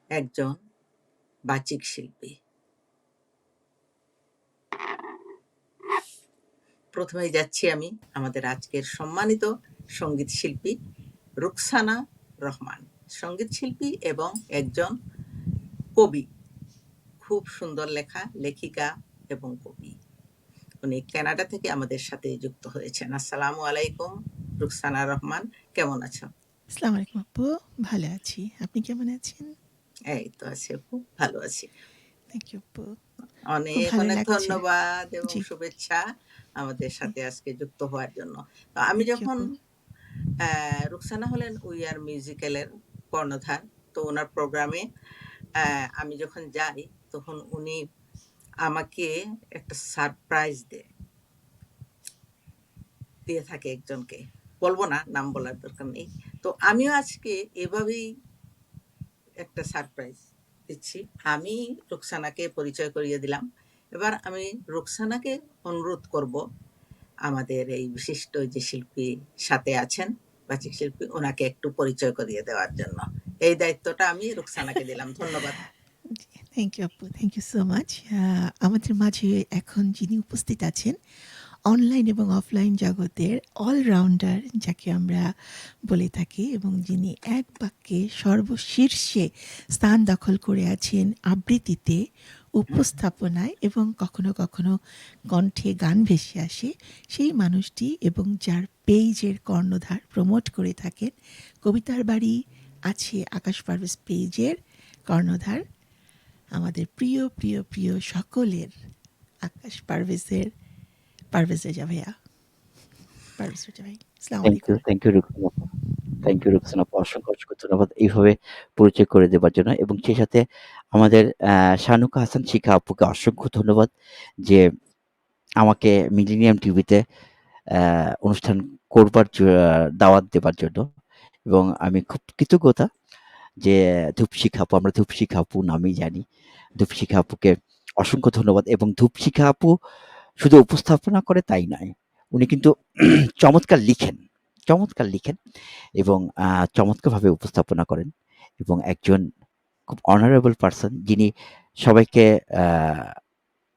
একজন বাচিক শিল্পী। প্রথমেই যাচ্ছি আমি আমাদের আজকের সম্মানিত সঙ্গীত শিল্পী রুকসানা রহমান, সঙ্গীত শিল্পী এবং একজন কবি, খুব সুন্দর লেখিকা এবং কবি। উনি কানাডা থেকে আমাদের সাথে যুক্ত হয়েছেন। আসসালামু আলাইকুম রুকসানা রহমান, কেমন আছো? আসসালামু আলাইকুম আপু, ভালো আছি। আপনি কেমন আছেন? এই তো আছি, খুব ভালো আছি। থ্যাংক ইউ আপু। খুব অনেক ভালো অনেক লাগছে। ধন্যবাদ এবং জি, শুভেচ্ছা আমাদের সাথে আজকে যুক্ত হওয়ার জন্য। তো আমি থ্যাংক ইউ যখন আপু। রুকসানা হলেন উই আর মিউজিক্যালের কর্ণধার। তো ওনার প্রোগ্রামে আমি যখন যাই তখন উনি আমাকে একটা সারপ্রাইজ দিয়ে থাকে একজনকে। বলব না, নাম বলার দরকার নেই। তো আমিও আজকে এভাবেই একটা সারপ্রাইজ দিচ্ছি। আমি রুকসানাকে পরিচয় করিয়ে দিলাম। এবার আমি রুকসানাকে অনুরোধ করব আমাদের এই বিশিষ্ট যে শিল্পী সাথে আছেন, বাচিক শিল্পী, ওনাকে একটু পরিচয় করিয়ে দেওয়ার জন্য। এই দায়িত্বটা আমি রুকসানাকে দিলাম। ধন্যবাদ। থ্যাংক ইউ আপু, থ্যাংক ইউ সো মাচ। আমাদের মাঝে এখন যিনি উপস্থিত আছেন, অনলাইন এবং অফলাইন জগতের অলরাউন্ডার যাকে আমরা বলে থাকি, এবং যিনি এক বাক্যে সর্বশীর্ষে স্থান দখল করে আছেন আবৃত্তিতে, উপস্থাপনায় এবং কখনো কখনো কণ্ঠে গান ভেসে আসে, সেই মানুষটি, এবং যার পেজের কর্ণধার প্রমোট করে থাকেন কবিতার বাড়ি আছে আকাশ পারভেজ পেজের কর্ণধার, আমাদের প্রিয় প্রিয় প্রিয় সকলের আকাশ পারভেজ রেজা ভাইয়া। পারভেজ রেজা ভাই, আসসালামু আলাইকুম। থ্যাংক ইউ রুকসানা আপু। থ্যাংক ইউ রুকসানা আপু। অসংখ্য ধন্যবাদ এইভাবে পরিচয় করে দেবার জন্য, এবং সেই সাথে আমাদের শানুকা হাসান শিখা আপুকে অসংখ্য ধন্যবাদ যে আমাকে মিলেনিয়াম টিভিতে অনুষ্ঠান করবার দাওয়াত দেবার জন্য, এবং আমি খুব কৃতজ্ঞতা যে ধূপশিখা আপু, আমরা ধূপশিখা আপু নামেই জানি। ধূপশিখা আপুকে অসংখ্য ধন্যবাদ, এবং ধূপশিখা আপু শুধু উপস্থাপনা করে তাই নয়, উনি কিন্তু চমৎকার লিখেন, চমৎকার লিখেন এবং চমৎকারভাবে উপস্থাপনা করেন, এবং একজন খুব অনারেবল পারসন যিনি সবাইকে আ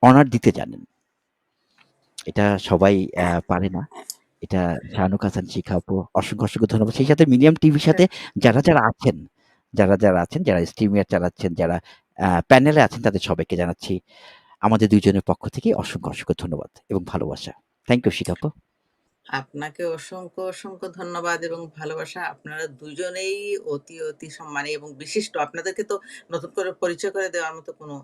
অনার দিতে জানেন। এটা সবাই পারে না। এটা শাহনুক হাসান শিখা আপু, অসংখ্য ধন্যবাদ। সেই সাথে মিডিয়াম টিভির সাথে যারা আছেন, যারা স্ট্রিমিয়ার চালাচ্ছেন, যারা প্যানেলে আছেন, তাদের সবাইকে জানাচ্ছি আমাদের ২ জনের পক্ষ থেকে অসংখ্য ধন্যবাদ এবং ভালোবাসা। থ্যাংক ইউ শিখা আপু। আপনাকে অসংখ্য ধন্যবাদ এবং ভালোবাসা। আপনারা দুজনেই অতি সম্মানী এবং বিশিষ্ট। আপনাদেরকে তো নতুন করে পরিচয় করে দেওয়ার মতো কোনো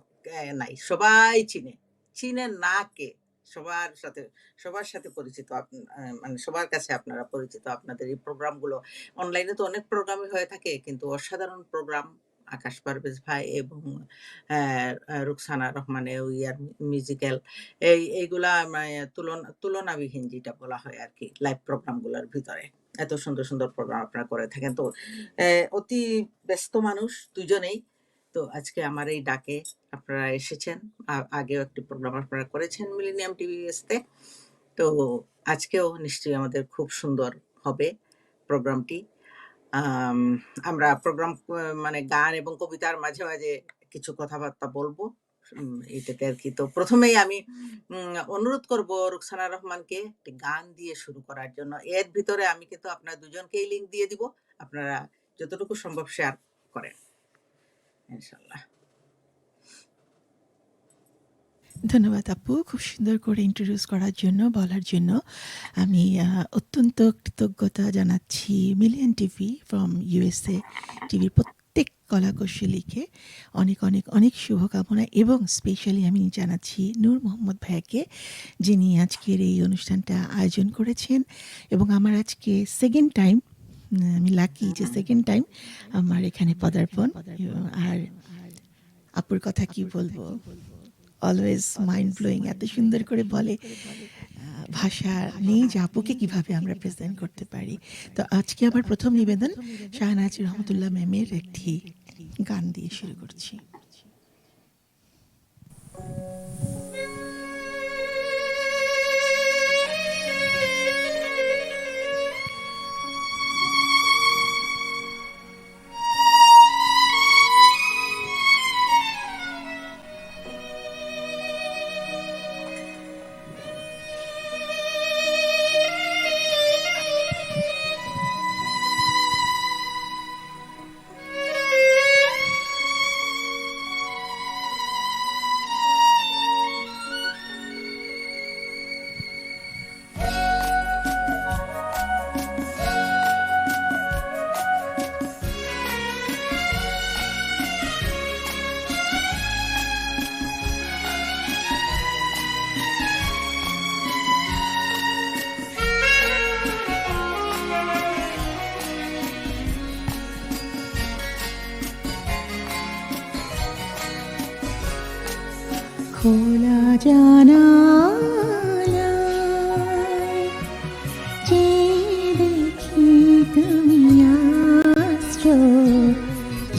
নাই। সবাই চিনে। চিনে না কে? সবার সাথে পরিচিত। মানে সবার কাছে আপনারা পরিচিত। আপনাদের এই প্রোগ্রামগুলো অনলাইনে তো অনেক প্রোগ্রামই হয়ে থাকে, কিন্তু অসাধারণ প্রোগ্রাম আকাশ পারভেজ ভাই এবং রুকসানা রহমানের উই আর মিউজিক্যাল, এইগুলা তুলনাবিহীন যেটা বলা হয় আরকি লাইভ প্রোগ্রামগুলোর ভিতরে। এত সুন্দর প্রোগ্রাম আপনারা করে থাকেন। তো অতি ব্যস্ত মানুষ দুজনেই। তো আজকে আমার এই ডাকে আপনারা এসেছেন। আগেও একটি প্রোগ্রাম আপনারা করেছেন মিলেনিয়াম টিভিএস তে। তো আজকেও নিশ্চয়ই আমাদের খুব সুন্দর হবে প্রোগ্রামটি। আম আমরা প্রোগ্রাম মানে গান এবং কবিতার মাঝে কিছু কথাবার্তা বলব। এটাতে আরকি। তো ১ম এই আমি অনুরোধ করব রুকসানা রহমানকে একটি গান দিয়ে শুরু করার জন্য। এর ভিতরে আমি কিন্তু আপনার দুজনকেই লিংক দিয়ে দিব। আপনারা যতটুকু সম্ভব শেয়ার করেন। ইনশাআল্লাহ। ধন্যবাদ আপু, খুব সুন্দর করে ইন্ট্রোডিউস করার জন্য, বলার জন্য। আমি অত্যন্ত কৃতজ্ঞতা জানাচ্ছি মিলিয়ন টিভি ফ্রম ইউএসএ টিভির প্রত্যেক কলাকৌশলীকে অনেক শুভকামনা, এবং স্পেশালি আমি জানাচ্ছি নূর মোহাম্মদ ভাইয়াকে, যিনি আজকের এই অনুষ্ঠানটা আয়োজন করেছেন। এবং আমার আজকে সেকেন্ড টাইম, আমি লাকি যে সেকেন্ড টাইম আমার এখানে পদার্পণ। আর আপুর কথা কি বলবো, অলওয়েজ মাইন্ড ব্লোয়িং, এত সুন্দর করে বলে, ভাষা নেই যে আপুকে কিভাবে আমরা প্রেজেন্ট করতে পারি। তো আজকে আমার প্রথম নিবেদন শাহনাজ রহমতুল্লাহ ম্যামের একটি গান দিয়ে শুরু করছি। খোলা জানালায় চেয়ে দেখি তুমি আসছো,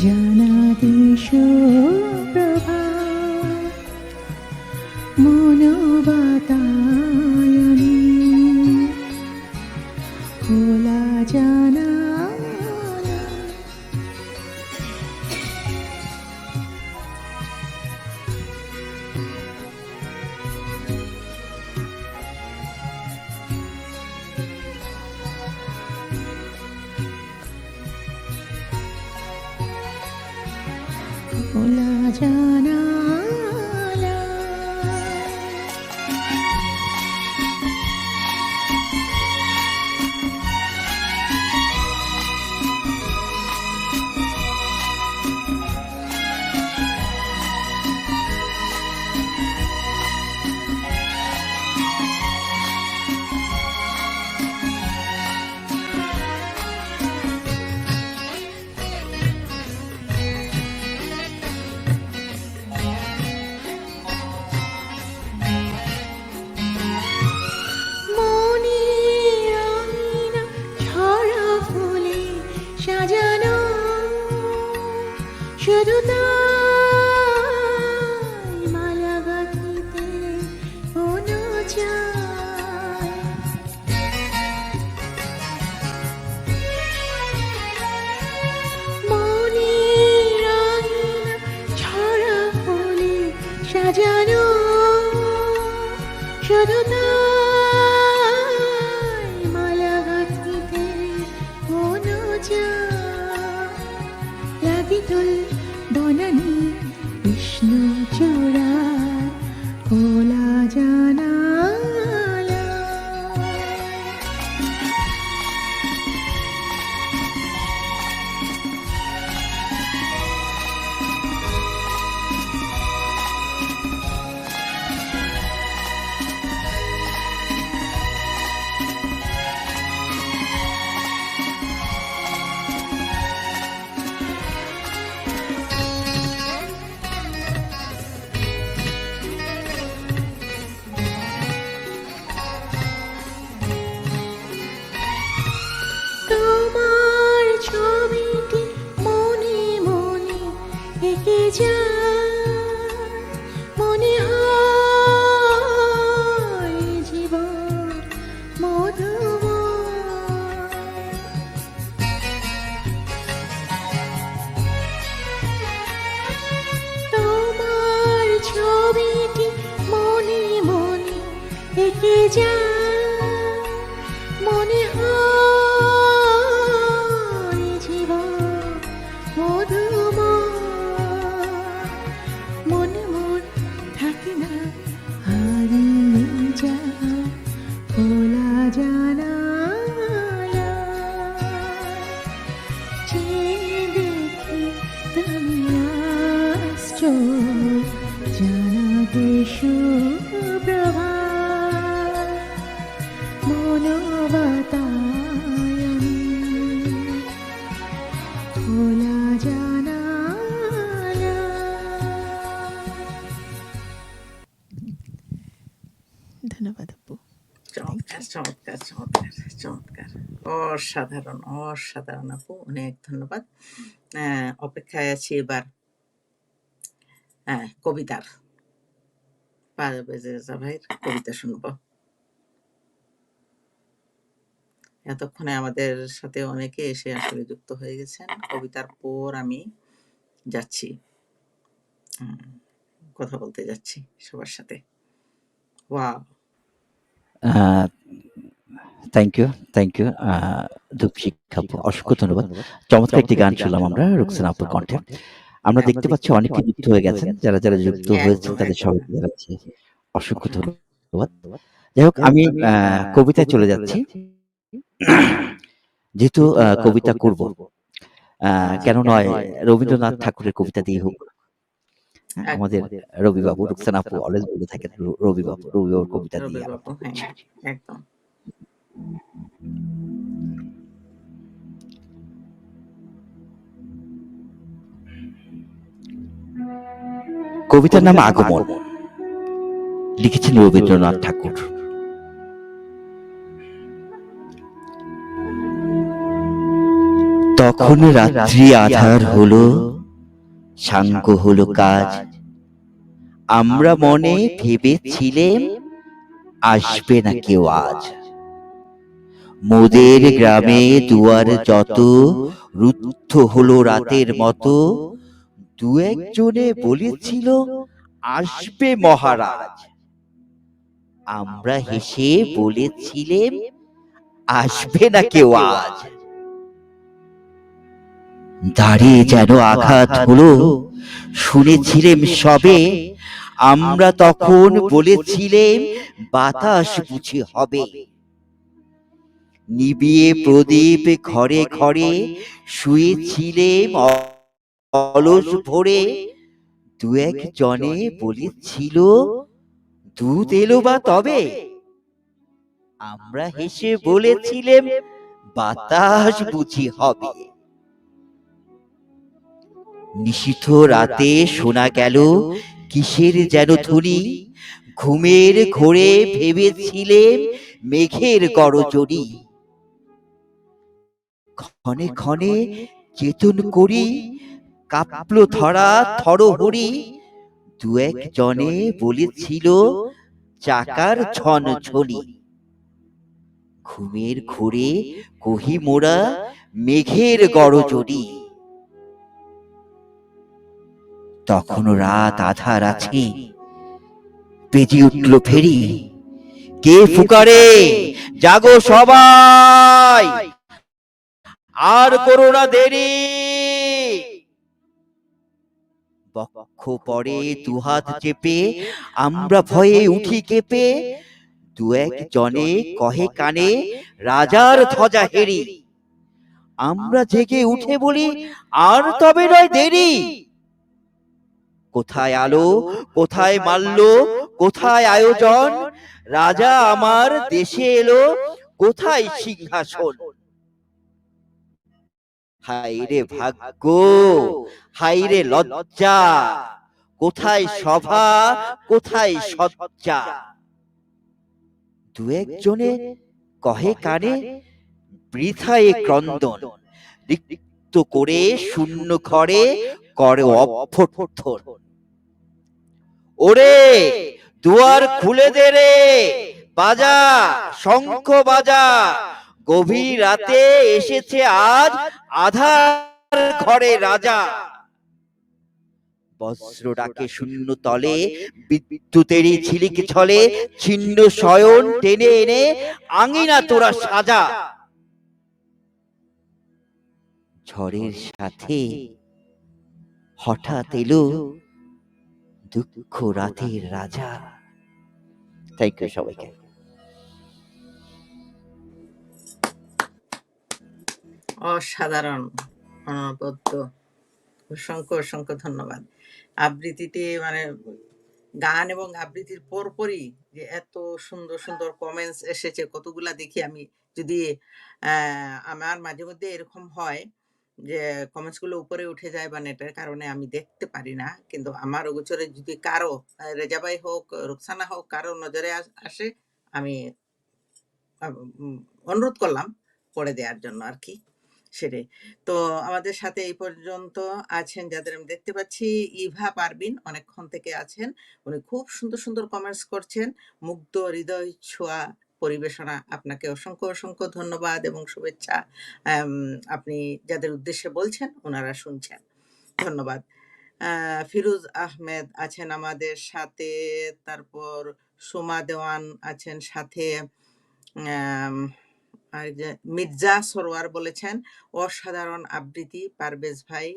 জানাতে সুপ্রভা মনোবাতায়নে খোলা জানালা। খোলা জানালা মনের আঙিনা ঝরা ফুলে সাজানো, শুধু তাই মালা গাঁথিতে মনো চায়। মনের আঙিনা ঝরা ফুলে সাজানো, শুধু তাই মালা গাঁথিতে মনো চায়। লাগিতুল বনানী বিষ্ণু চূড়া খোলা জানালা। তোমার ছবিটি মনে মনে এঁকে যায়, মনে হয় জীবন মধুময়। তোমার ছবিটি মনে মনে এঁকে যায়, মনে হয় জীবন মধুময়। মনে মন থাকে না হারিয়ে যায় খোলা জানালা। চেয়ে দেখি তুমি আসছো, জানাতে সুপ্রভা মনোবাতায়নে খোলা জানালা। ধন্যবাদ আপু। চমৎকার, চমৎকার, চমৎকার, চমৎকার। অসাধারণ, অসাধারণ আপু। অনেক ধন্যবাদ। অপেক্ষায় আছি এবার কবিতার। পারভেজ রেজা ভাইয়ের কবিতা শুনবো। এতক্ষণে আমাদের সাথে অনেকে এসে আসলে যুক্ত হয়ে গেছেন। কবিতার পর আমি যাচ্ছি, কথা বলতে যাচ্ছি সবার সাথে। Wow! Thank you, thank you Dipshikha আপু, অসংখ্য ধন্যবাদ। চমৎকার একটি গান শুনলাম আমরা রুকসানা আপুর কণ্ঠে। আমরা দেখতে পাচ্ছি অনেকে যুক্ত হয়ে গেছেন। যারা যারা যুক্ত হয়েছেন একদম, তাদের একদম। সবাইকে জানাচ্ছি অসংখ্য ধন্যবাদ। যাই হোক, আমি কবিতায় চলে যাচ্ছি। যেহেতু কবিতা করব, কেন নয় রবীন্দ্রনাথ ঠাকুরের কবিতা দিয়ে হোক। আমাদের একদম। রবিবাবু, রুকসানা আপু অলওয়েজ বলে থাকেন রবিবাবুর কবিতা দিয়ে রবি আরম্ভ বাবু, হ্যাঁ, করছি। একদম। কবিতার নাম আগমন। লিখেছেন রবীন্দ্রনাথ ঠাকুর। তখন রাত্রি আঁধার হলো, সাঙ্গ হলো কাজ, আমরা মনে ভেবেছিলেম আসবে না কেউ আজ। মোদের গ্রামে দুয়ার যত রুদ্ধ হলো রাতের মতো, দু একজনে বলেছিল আসবে মহারাজ। আমরা হেসে বলেছিলেম আসবে না কেউ আজ। দাঁড়িয়ে যেন আঘাত হলো, শুনেছিলেম সবে, আমরা তখন বলেছিলেম বাতাস বুঝি হবে। নিবিয়ে প্রদীপ ঘরে ঘরে শুয়েছিলেম অলস ভরে, দু এক জনে বলেছিল দুধ এলো বা তবে। আমরা হেসে বলেছিলেম বাতাস বুঝি হবে। নিশীথ রাতে শোনা গেল কিসের যেন ধ্বনি, ঘুমের ঘোরে ভেবেছিলেম মেঘের গরজনি। ক্ষণে ক্ষণে চেতন করি কাঁপলো ধরা থরহরি, দু এক জনে বলেছিল চাকার ঝনঝনি। ঘুমের ঘোরে কহি মোরা মেঘের গরজনি। তখনও রাত আধার আছে, বেজে উঠল ফেরি, কে ফুকারে জাগো সবাই, আর করো না দেরি। বক্ষ পরে দুহাত চেপে আমরা ভয়ে উঠি কেঁপে, দু এক জনে কহে কানে রাজার ধ্বজা হেরি। আমরা জেগে উঠে বলি আর তবে নয় দেরি। কোথায় আলো, কোথায় মাল্য, কোথায় আয়োজন, রাজা আমার দেশে এলো, কোথায় সিংহাসন। হায় রে ভাগ্য, হায় রে লজ্জা, কোথায় সভা, কোথায় সজ্জা। দু একজনে কহে কানে বৃথা এ ক্রন্দন, রিক্ত করে শূন্য ঘরে করে অভ্যর্থন। ওরে দুয়ার খুলে দে রে, বাজা শঙ্খ বাজা, গভীর রাতে এসেছে আজ আধার ঘরে রাজা। বজ্র ডাকে শূন্য তলে, বিদ্যুতেরই ঝিলিক ছলে, ছিন্ন শয়ন টেনে এনে আঙিনা তোরা সাজা। ঝড়ের সাথে হঠাৎ এলো দুঃখ রাতের রাজা। থ্যাংক ইউ সবাইকে। অসাধারণ, অনবদ্য, অসংখ্য অসংখ্য ধন্যবাদ। আবৃত্তিটি মানে গান এবং আবৃত্তির পরপরই যে এত সুন্দর সুন্দর কমেন্টস এসেছে কতগুলা দেখি আমি। যদি আমার মাঝে মধ্যে এরকম হয় যে কমেন্টস গুলো উপরে উঠে যায় বা নেটের কারণে আমি দেখতে পারি না, কিন্তু আমার অগোচরে যদি কারো রেজা ভাই হোক, রুকসানা হোক, কারো নজরে আসে, আমি অনুরোধ করলাম পড়ে দেওয়ার জন্য আর কি। সেটাই। তো আমাদের সাথে এই পর্যন্ত আছেন যাদের আমি দেখতে পাচ্ছি, ইভা পারবিন অনেকক্ষণ থেকে আছেন। উনি খুব সুন্দর সুন্দর কমেন্টস করছেন, মুগ্ধ হৃদয় ছোঁয়া পরিবেশনা। আপনাকে অসংখ্য অসংখ্য ধন্যবাদ এবং শুভেচ্ছা। আপনি যাদের উদ্দেশ্যে বলছেন ওনারা শুনছেন, ধন্যবাদ। ফিরোজ আহমেদ আছেন আমাদের সাথে, তারপর সোমা দেওয়ান আছেন সাথে, আম, আর যে মির্জা সরোয়ার বলেছেন অসাধারণ আবৃত্তি পারভেজ ভাই,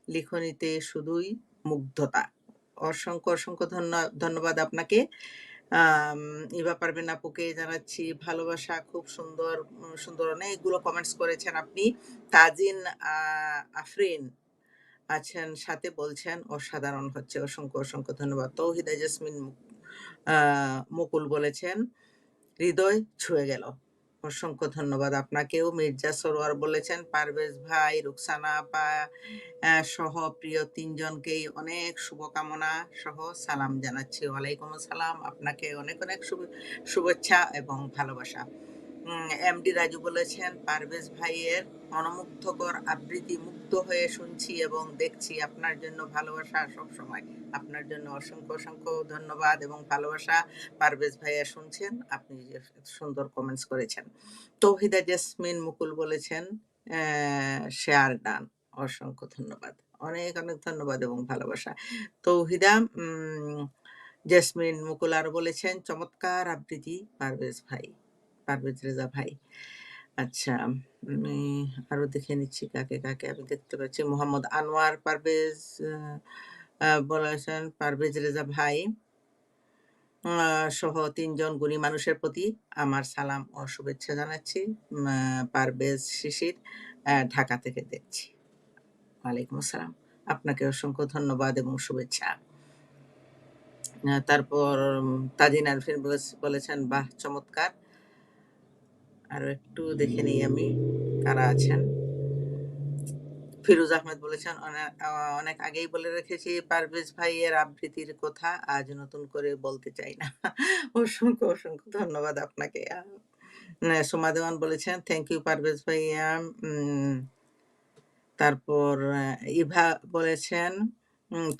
লিখনীতে শুধুই মুগ্ধতা। অসংখ্য অসংখ্য ধন্যবাদ আপনাকে। আম, ইভা পারবেন আপুকে জানাচ্ছি ভালোবাসা, খুব সুন্দর সুন্দর অনেকগুলো কমেন্টস করেছেন আপনি। তাজিন আফরিন আছেন সাথে, বলছেন অসাধারণ হচ্ছে, অসংখ্য অসংখ্য ধন্যবাদ। তৌহিদা জেসমিন মুকুল বলেছেন হৃদয় ছুঁয়ে গেল। অসংখ্য ধন্যবাদ আপনাকেও। মির্জা সরোয়ার বলেছেন, পারভেজ ভাই, রুকসানা আপা সহ প্রিয় ৩ জনকেই অনেক শুভকামনা সহ সালাম জানাচ্ছি। ওয়ালাইকুম আসসালাম। আপনাকে অনেক, অনেক শুভেচ্ছা এবং ভালোবাসা। এমডি রাজু বলেছেন, পারভেজ ভাইয়ের মনোমুগ্ধকর আবৃত্তি মুগ্ধ হয়ে শুনছি এবং দেখছি। আপনার জন্য ভালোবাসা সবসময়। আপনার জন্য অসংখ্য, অসংখ্য ধন্যবাদ এবং ভালোবাসা। পারভেজ ভাইয়া শুনছেন, আপনি যে সুন্দর কমেন্টস করেছেন। তৌহিদা জেসমিন মুকুল বলেছেন, শেয়ার ডান। অসংখ্য ধন্যবাদ। অনেক, অনেক ধন্যবাদ এবং ভালোবাসা। তৌহিদা জেসমিন মুকুল আরো বলেছেন, চমৎকার আবৃত্তি পারভেজ ভাই, পারভেজ রেজা ভাই। আচ্ছা, আমি আরো দেখে নিচ্ছি কাকে কাকে আমি দেখতে পাচ্ছি। মোহাম্মদ আনোয়ার পারভেজ বলেছেন, পারভেজ রেজা ভাই সহ ৩ জন গুণী মানুষের প্রতি আমার সালাম ও শুভেচ্ছা জানাচ্ছি। পারভেজ শিশির, ঢাকা থেকে দেখছি। ওয়ালাইকুম আসসালাম। আপনাকে অসংখ্য ধন্যবাদ এবং শুভেচ্ছা। তারপর তাজিন আরফিন বলেছেন, বাহ চমৎকার। আরো একটু দেখে নিই আমি কারা আছেন। ফিরোজ আহমেদ বলেছেন, অনেক আগেই বলে রেখেছি পারভেজ ভাইয়ের আবৃত্তির কথা, আজ নতুন করে বলতে চাই না। অসংখ্য, অসংখ্য ধন্যবাদ আপনাকে। সোমা দেওয়ান বলেছেন, থ্যাংক ইউ পারভেজ ভাইয়া। তারপর ইভা বলেছেন,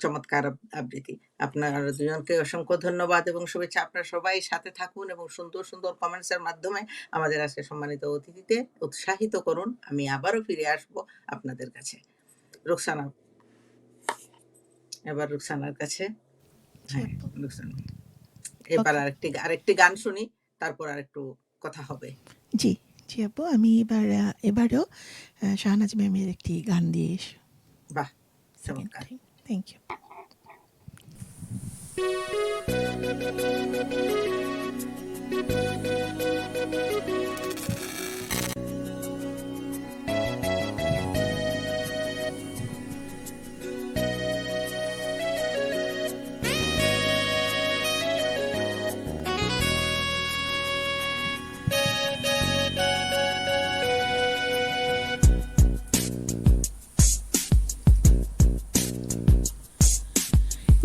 চমৎকার আবৃত্তি। আপনার দুজনকে অসংখ্য ধন্যবাদ এবং শুভেচ্ছা। আপনারা সবাই সাথে থাকুন এবং সুন্দর, সুন্দর কমেন্টসের মাধ্যমে আমাদের আজকে সম্মানিত অতিথিতে উৎসাহিত করুন। আমি আবারও ফিরে আসবো আপনাদের কাছে। রুকসানা, এবার রুকসানার কাছে। জি হ্যাঁ, আপু। রুকসানা। এবার আরেকটি গান শুনি, তারপর আরেকটু কথা হবে। জি, জি আপু। আমি এবারও শাহনাজ ম্যামের একটি গান দিয়ে বাহ, সেকেন্ড চমৎকার। টাইম। Thank you.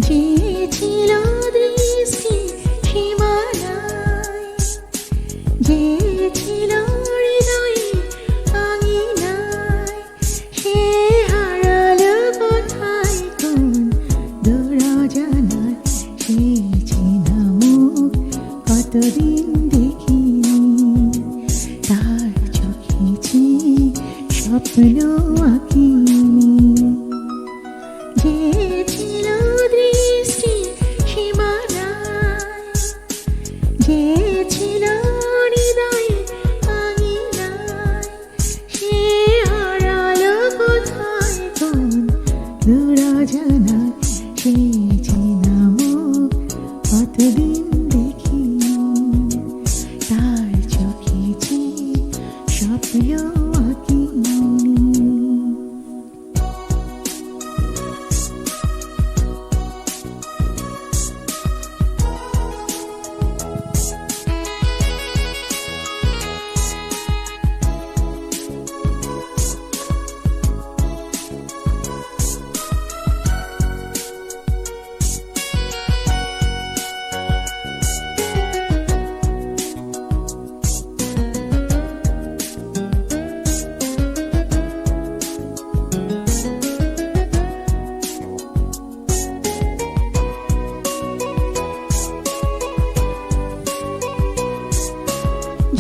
যে ছিল দৃষ্টি সীমানায়, যে ছিল হৃদয়ে আঙিনায়, সে হারালো কোথায় কোন দুরজনায়। সে চেনা মুখ কতদিন দেখিনি, তার চোখে যে স্বপ্ন আঁকিনি। যে ছিল দৃষ্টি সীমানায়, যে ছিল হৃদয়ে আঙিনায়, সে হারালো কোথায় কোন দুরজনায়। সে চেনা মুখ কতদিন দেখিনি, তার চোখে যে স্বপ্ন আঁকিনি।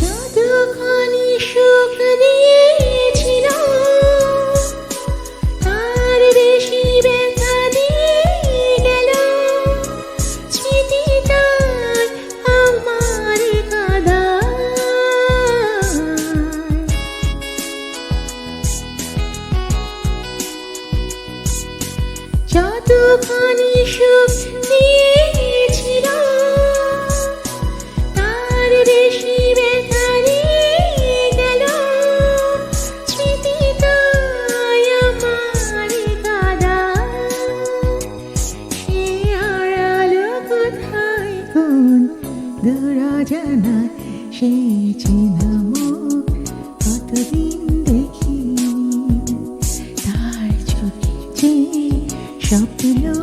যতখানি সুখ দিয়েছিল, তার বেশি ব্যথা দিয়ে গেল। স্মৃতি তার আমার কাঁদায়, যতখানি সুখ দিয়েছিল, তার বেশি ব্যথা দিয়ে গেল। স্মৃতি তাই আমার কাঁদায়, সে হারালো কোথায় কোন দুরজনায়। সে চেনা মুখ স্বপ্নহীন।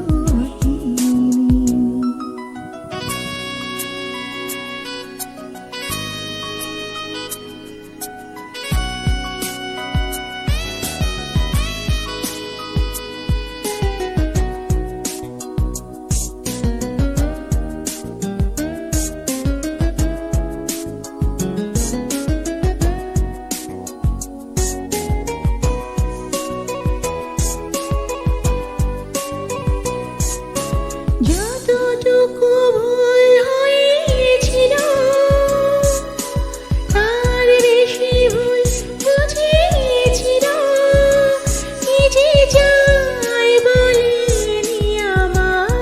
যতটুকু ভুল হয়েছিল তার বেশি ভুল বুঝেছিল, নিজে যাই বলেনি আমায়।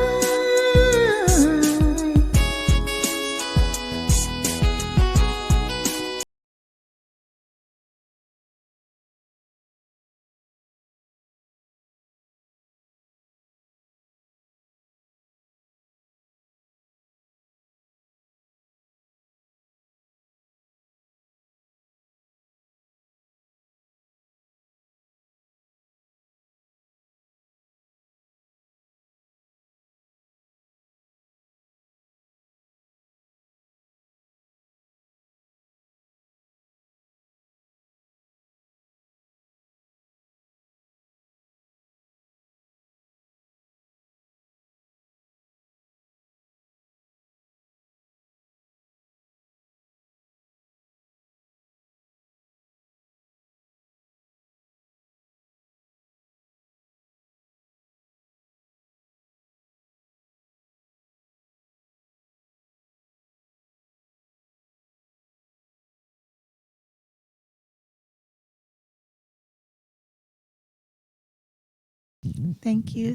Thank you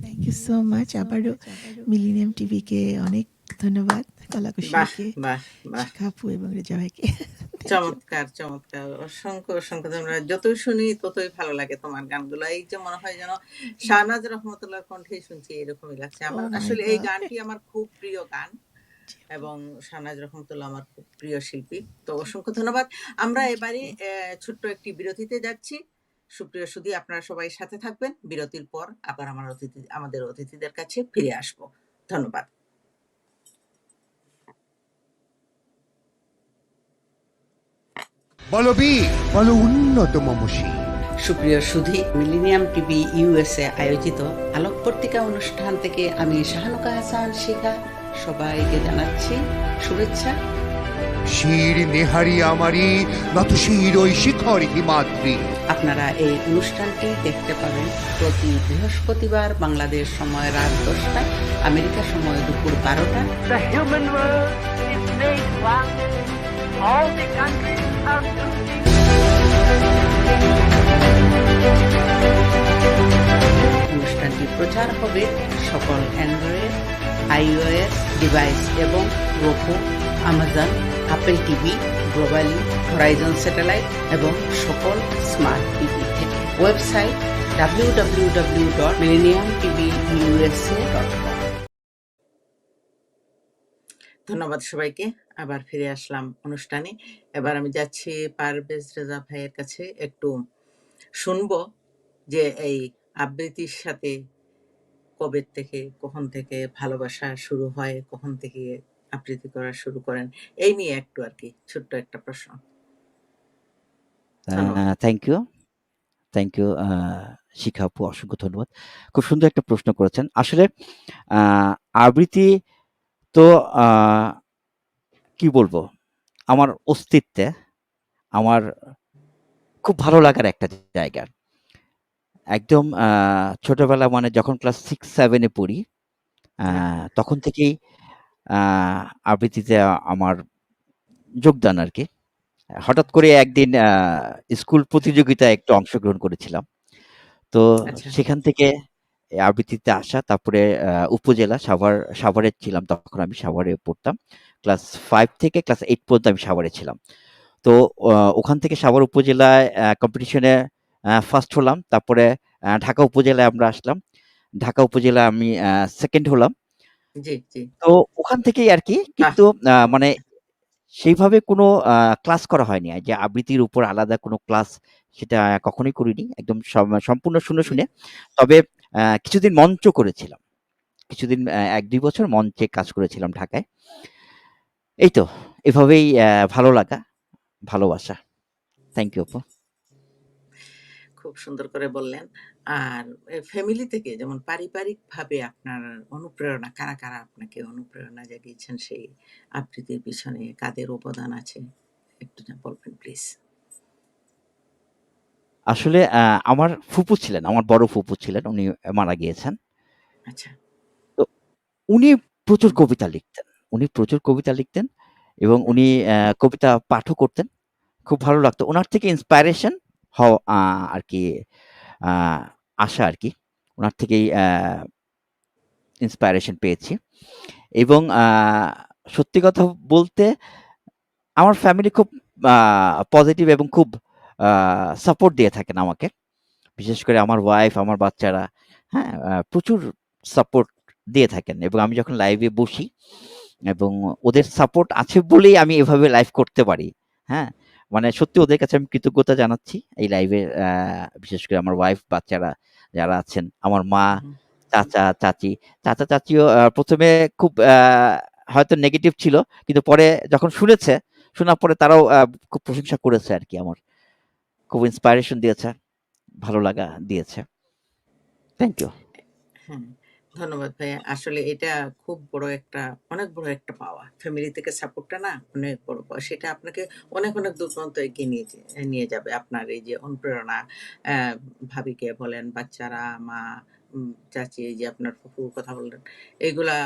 so much. আবারও মিলিনিয়াম টিভিকে অনেক ধন্যবাদ, বাহ কলাকুশলীকে, বাহ বাহ শিখা আপু এবং রেজা ভাইকে। Thank you. চমৎকার চমৎকার, অসংখ্য অসংখ্য ধন্যবাদ। যতই শুনি ততই ভালো লাগে তোমার গানগুলো। এই যে মনে হয় যেন শাহনাজ রহমতুল্লাহর কণ্ঠেই শুনছি, এরকমই লাগছে ও আমার। মাই আসলে এই গড। গানটি আমার খুব প্রিয় গান এবং শাহনাজ রহমতুল্লাহ আমার খুব প্রিয় শিল্পী। তো অসংখ্য ধন্যবাদ। আমরা এবারে ছোট্ট একটি বিরতিতে যাচ্ছি। সুপ্রিয় সুধী, আপনারা সবাই সাথে থাকবেন। বিরতির পর আবার আমাদের অতিথিদের কাছে ফিরে আসব। ধন্যবাদ। বলো বীর, বলো উন্নত মমসী। সুপ্রিয় সুধী, মিলেনিয়াম টিভি ইউএসএ আয়োজিত আলোক পত্রিকা অনুষ্ঠান থেকে আমি শাহানুকা হাসান শিখা সবাইকে জানাচ্ছি শুভেচ্ছা। শির নেহারি আমারি, নত শির ওই শিখর হিমাদ্রি। আপনারা এই অনুষ্ঠানটি দেখতে পাবেন প্রতি বৃহস্পতিবার বাংলাদেশ সময় রাত 10টায়, আমেরিকা সময় দুপুর 12টা। The human world is made one. All the countries are duty. অনুষ্ঠানটি প্রচার হবে সকল অ্যান্ড্রয়েড, iOS ডিভাইস এবং Roku, Amazon, Apple TV, globally, Horizon satellite এবং সকল স্মার্ট টিভি থেকে। Website www.millenniumtvusa.com। ধন্যবাদ সবাইকে। আবার ফিরে আসলাম অনুষ্ঠানে। এবার আমি যাচ্ছি পারভেজ রেজা ভাইয়ের কাছে, একটু শুনবো যে এই আবৃত্তির সাথে কবে থেকে, কখন থেকে ভালোবাসা শুরু হয়, কখন থেকে আবৃত্তি করা শুরু করেন, এই নিয়ে একটু আর কি ছোট্ট একটা প্রশ্ন। ধন্যবাদ। থ্যাংক ইউ শিখা আপু, অসংখ্য ধন্যবাদ। খুব সুন্দর একটা প্রশ্ন করেছেন। আসলে আবৃত্তি তো কি বলবো, আমার অস্তিত্বে, আমার খুব ভালো লাগার একটা জায়গা। একদম ছোটবেলা, মানে যখন ক্লাস 6-7 এ পড়ি, তখন থেকেই আবৃত্তিতে আমার যোগদান আরকি। হঠাৎ করে একদিন স্কুল প্রতিযোগিতায় একটু অংশগ্রহণ করেছিলাম। তো আচ্ছা সেখান থেকে আবৃত্তিতে আসা। তারপরে উপজেলা সাভারে ছিলাম, তখন আমি সাভারে পড়তাম। ক্লাস 5 থেকে ক্লাস 8 পর্যন্ত আমি সাভারে ছিলাম। তো ওখান থেকে সাভার উপজেলায় কম্পিটিশনে ফার্স্ট হলাম। তারপরে ঢাকা উপজেলায় আমরা আসলাম। ঢাকা উপজেলায় আমি সেকেন্ড হলাম। জি জি। তো ওখান থেকেই আরকি। বাহ কিন্তু মানে সেইভাবে কোনো ক্লাস করা হয়নি। যে আবৃত্তির উপর আলাদা কোনো ক্লাস, সেটা কখনোই করিনি। একদম সম্পূর্ণ শুনে, শুনে। তবে কিছুদিন মঞ্চ করেছিলাম। কিছুদিন ১-২ বছর মঞ্চে কাজ করেছিলাম ঢাকায়। এই তো এভাবেই ভালো লাগা, ভালোবাসা। থ্যাংক ইউ আপু। খুব সুন্দর করে বললেন। আর ফ্যামিলি থেকে যেমন পারিবারিকভাবে আপনার অনুপ্রেরণা কারা আপনাকে অনুপ্রেরণা জাগিয়েছেন সেই আবৃত্তির পিছনে কাদের অবদান আছে? একটু বলবেন প্লিজ? আসলে আমার ফুপু ছিলেন, আমার বড় ফুপু ছিলেন। উনি মারা গিয়েছেন। আচ্ছা। তো উনি প্রচুর হুম, কবিতা লিখতেন। উনি প্রচুর কবিতা লিখতেন এবং হুম, উনি কবিতা পাঠও করতেন। খুব ভালো লাগতো। উনার থেকে ইন্সপায়ারেশন হওয়া আরকি আ আসা আরকি। উনার থেকেই ইন্সপায়ারেশন পেয়েছি এবং সত্যি কথা বলতে আমার ফ্যামিলি খুব আ পজিটিভ এবং খুব আ সাপোর্ট দিয়ে থাকেন আমাকে। বিশেষ করে আমার ওয়াইফ, আমার বাচ্চারা, হ্যাঁ? প্রচুর সাপোর্ট দিয়ে থাকেন এবং আমি যখন লাইভে বসি এবং ওদের সাপোর্ট আছে বলেই আমি এভাবে লাইভ করতে পারি। হ্যাঁ? মানে সত্যি ওদের কাছে আমি কৃতজ্ঞতা জানাচ্ছি। এই লাইভে বিশেষ করে আমার ওয়াইফ, বাচ্চারা যারা আছেন, আমার মা, হুম, চাচা, চাচি। চাচা, চাচিও ১ম এ খুব হয়তো নেগেটিভ ছিল। কিন্তু পরে যখন শুনেছে, শোনার পরে তারাও খুব প্রশংসা করেছে আরকি আমার। খুব ইন্সপায়ারেশন দিয়েছে, ভালো লাগা দিয়েছে। Thank you. হ্যাঁ, ধন্যবাদ ভাইয়া। আসলে এটা খুব বড় একটা অনেক বড় একটা পাওয়া। ফ্যামিলি থেকে সাপোর্টটা না অনেক বড় পাওয়া। সেটা আপনাকে অনেক দূর পর্যন্ত এগিয়ে নিয়ে যাবে। আপনার এই যে অনুপ্রেরণা অ্যা ভাবিকে বলেন, বাচ্চারা, মা, চাচী এই যে আপনার ফুফুর কথা বললেন। এগুলা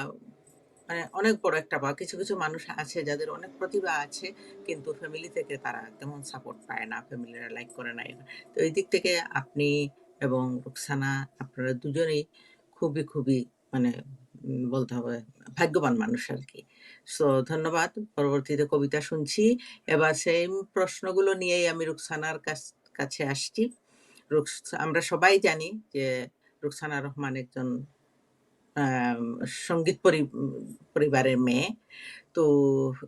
মানে অনেক বড় একটা পাওয়া। কিছু মানুষ আছে যাদের অনেক প্রতিভা আছে কিন্তু ফ্যামিলি থেকে তারা তেমন সাপোর্ট পায় না। ফ্যামিলিরা লাইক করে না। তো এই দিক থেকে আপনি এবং রুকসানা আপনারা দুজনেই খুবই মানে বলতে হবে ভাগ্যবান মানুষ আরকি। সো ধন্যবাদ। পরবর্তীতে কবিতা শুনছি। এবার সেইম প্রশ্নগুলো নিয়েই আমি রুকসানার কাছে আসছি। আমরা সবাই জানি যে রুকসানা রহমান একজন আম সঙ্গীত পরিবারের মেয়ে। তো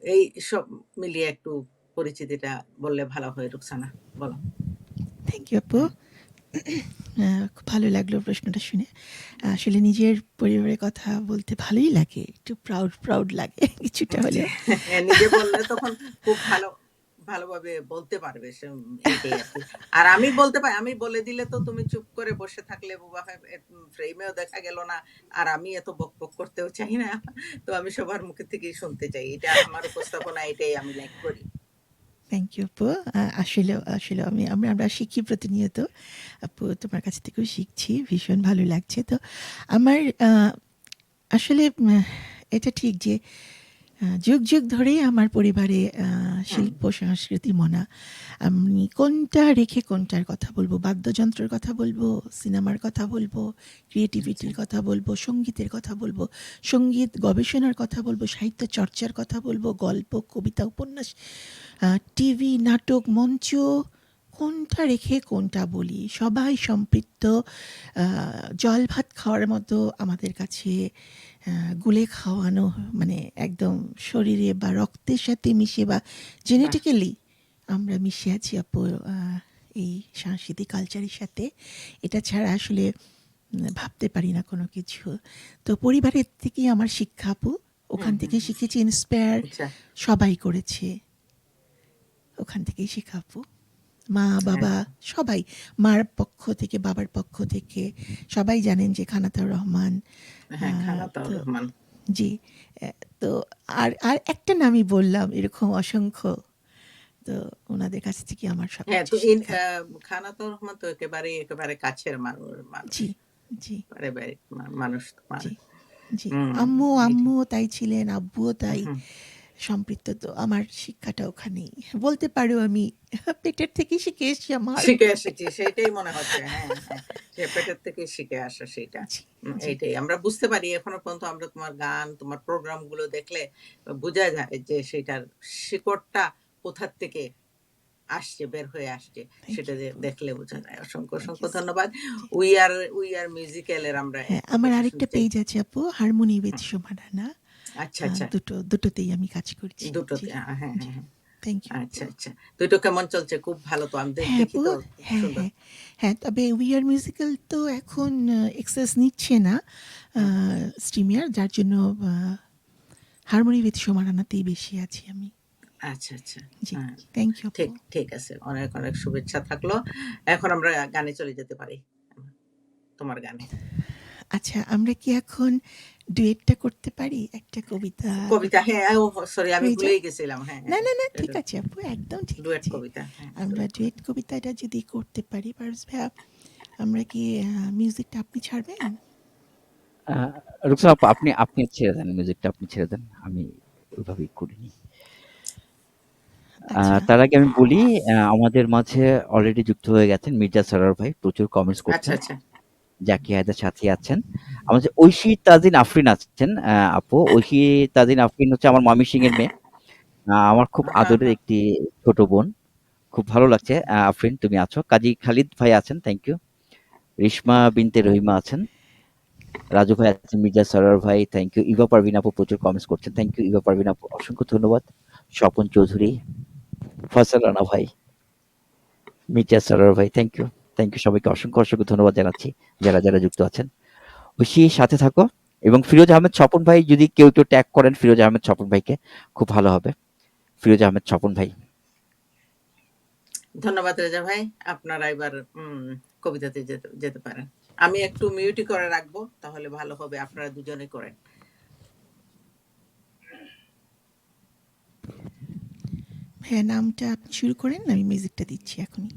এই সব মিলিয়ে একটু পরিচিতিটা বললে ভালো হয় রুকসানা। বলো। থ্যাংক ইউ আপু। হুম। খুব ভালো লাগলো প্রশ্নটা শুনে। আসলে নিজের পরিবারের কথা বলতে ভালোই লাগে। একটু প্রাউড লাগে কিছুটা জি, হলেও। নিজে বললে তখন খুব ভালোভাবে বলতে পারবে এইটাই আরকি। আর আমি বলতে পারি, আমি বলে দিলে তো তুমি চুপ করে বসে থাকলে বোবা হয়ে ফ্রেমেও দেখা গেল না। আর আমি এত বকবক করতেও চাই না। তো আমি সবার মুখের থেকেই শুনতে চাই। এটা আমার উপস্থাপনা, এটাই আমি লাইক করি। থ্যাংক ইউ আপু। আসলেও আমরা শিখি প্রতিনিয়ত। আপু তোমার কাছ থেকেও শিখছি। ভীষণ ভালো লাগছে। তো আমার আসলে এটা ঠিক যে যুগ ধরেই আমার পরিবারে হুম, শিল্প সংস্কৃতি মনা। আমি কোনটা রেখে কোনটার কথা বলবো, বাদ্যযন্ত্রের কথা বলবো, সিনেমার কথা বলবো, আচ্ছা। ক্রিয়েটিভিটির কথা বলবো, সঙ্গীতের কথা বলবো, সঙ্গীত গবেষণার কথা বলবো, সাহিত্য চর্চার কথা বলবো, গল্প, কবিতা, উপন্যাস, টিভি, নাটক, মঞ্চ, কোনটা রেখে কোনটা বলি। সবাই সম্পৃক্ত। জল ভাত খাওয়ার মতো আমাদের কাছে গুলে খাওয়ানো, মানে একদম শরীরে বা রক্তের সাথে মিশে বা বাহ! জেনেটিক্যালি আমরা মিশে আছি আপু এই সাংস্কৃতিক কালচারের সাথে। এটা ছাড়া আসলে ভাবতে পারি না কোনো কিছু। তো পরিবারের থেকেই আমার শিক্ষা আপু। হুম, ওখান থেকে শিখেছি, ইন্সপায়ার আচ্ছা। সবাই করেছে। ওখান থেকেই শেখা আপু। মা, হ্যাঁ, বাবা সবাই। মার পক্ষ থেকে, বাবার পক্ষ থেকে সবাই জানেন যে খানাতাউর রহমান। আ হ্যাঁ, খানাতাউর তো রহমান। জি। তো আর একটা নামই বললাম, এরকম অসংখ্য। তো উনাদের কাছ থেকে আমার হ্যাঁ, সবকিছু তো শিক্ষা। খানাতাউর রহমান তো একেবারে কাছের মানুষ। জি, জি, পারিবারিক মানুষ তোমার। জি, জি। হুম, এইটা। আম্মুও তাই ছিলেন, আব্বুও তাই হুম, সম্পৃক্ত। তো আমার শিক্ষাটা ওখানেই। বলতে পারো আমি পেটের থেকেই শিখে এসেছি আমার। শিখে এসেছি সেইটাই মনে হচ্ছে। হ্যাঁ। সে পেটের থেকে শিখে আসা সেইটা। জি, জি। এইটাই। আমরা বুঝতে পারি এখনো পর্যন্ত আমরা তোমার গান, তোমার প্রোগ্রাম গুলো দেখলে বোঝা যায় যে সেটার শিকড়টা কোথা থেকে বের হয়ে আসছে। থ্যাংক সেটা ইউ আপু। দেখলে বোঝা যায়। থ্যাংক অসংখ্য ইউ সো ধন্যবাদ। জি। উই আর মিউজিক্যাল এর আমরা হ্যাঁ, একটু আমার কথা আরেকটা শুনতে চাই। পেজ আছে আপু, হারমোনি উইথ হুম, সুমারানা। আচ্ছা। দুটোতেই আমি কাজ করছি। জি, দুটোতে হ্যাঁ। জি। Thank you. আচ্ছা, আচ্ছা। দুটো কেমন চলছে? খুব ভালো তো। আমি হ্যাঁ দেখি আপু, তো খুব হ্যাঁ সুন্দর। হ্যাঁ হ্যাঁ, তবে উই আর মিউজিক্যাল তো এখন এক্সেস নিচ্ছে না হুম। স্ট্রিমিয়ার, যার জন্য হারমোনি উইথ সোমারানাতেই বেশি আছি আমি। আচ্ছা, আচ্ছা। জি, হ্যাঁ, থ্যাংক ইউ আপু। ঠিক, ঠিক আছে। অনেক, অনেক শুভেচ্ছা থাকলো। এখন আমরা গানে চলে যেতে পারি। তোমার গানে। আচ্ছা, আমরা কি এখন ডুয়েটটা করতে পারি? একটা কবিতা কবিতা হ্যাঁ, ও সরি আমি হয়ে যায়? ভুলেই গেছিলাম। হ্যাঁ, না, হ্যাঁ। না, না, ঠিক এটা আছে আপু, একদম ঠিক ডুয়েট আছে। কবিতা। হ্যাঁ, আমরা ডুয়েট ডুয়েট কবিতা। কবিতাটা যদি করতে পারি, পারভেজ ভাইয়া, আমরা কি মিউজিকটা আপনি ছাড়বেন? রুকসানা আপা, আপনি আপনি ছেড়ে দেন, মিউজিকটা আপনি ছেড়ে দেন, আমি ওইভাবেই করিনি। আচ্ছা, তার আগে আমি বলি, আমাদের মাঝে অলরেডি যুক্ত হয়ে গেছেন মির্জা সরোয়ার ভাই, প্রচুর কমেন্টস আচ্ছা, করছেন। আচ্ছা। জাকি হায়দার সাথী আছেন, আমাদের ঐশী তাজিন আফরিন আছেন। আপু, ঐশী তাজিন আফরিন হচ্ছে আমার ময়মনসিংহ এর মেয়ে। আমার খুব হ্যাঁ, আদরের হ্যাঁ। একটি ছোট বোন। খুব ভালো লাগছে আফরিন তুমি আছো। কাজী খালিদ ভাই আছেন, থ্যাংক ইউ। রিশমা বিনতে রহিমা আছেন, রাজু ভাই আছেন, মির্জা সরোয়ার ভাই, থ্যাংক ইউ। ইভা পারভিন আপু প্রচুর কমেন্টস করছেন, থ্যাংক ইউ ইভা পারভিন আপু, অসংখ্য ধন্যবাদ। স্বপন চৌধুরী, ফয়সাল রানা ভাই, মির্জা সরোয়ার ভাই, থ্যাংক ইউ। থ্যাংক ইউ সবাইকে, অসংখ্য অসংখ্য ধন্যবাদ জানাচ্ছি যারা যারা যুক্ত আছেন। ঐশী সাথে থাকো। এবং ফিরোজ আহমেদ স্বপন ভাই, যদি কেউ কেউ ট্যাগ করেন ফিরোজ আহমেদ স্বপন ভাইকে, খুব ভালো হবে। ফিরোজ আহমেদ স্বপন ভাই। ধন্যবাদ রেজা ভাই। আপনারা এবার কবিতাতে যেতে পারেন। আমি একটু মিউটই করে রাখবো, তাহলে ভালো হবে। আপনারা দুজনে করেন। ভাইয়া নামটা আপনি শুরু করেন, আমি মিউজিকটা দিচ্ছি এখনই।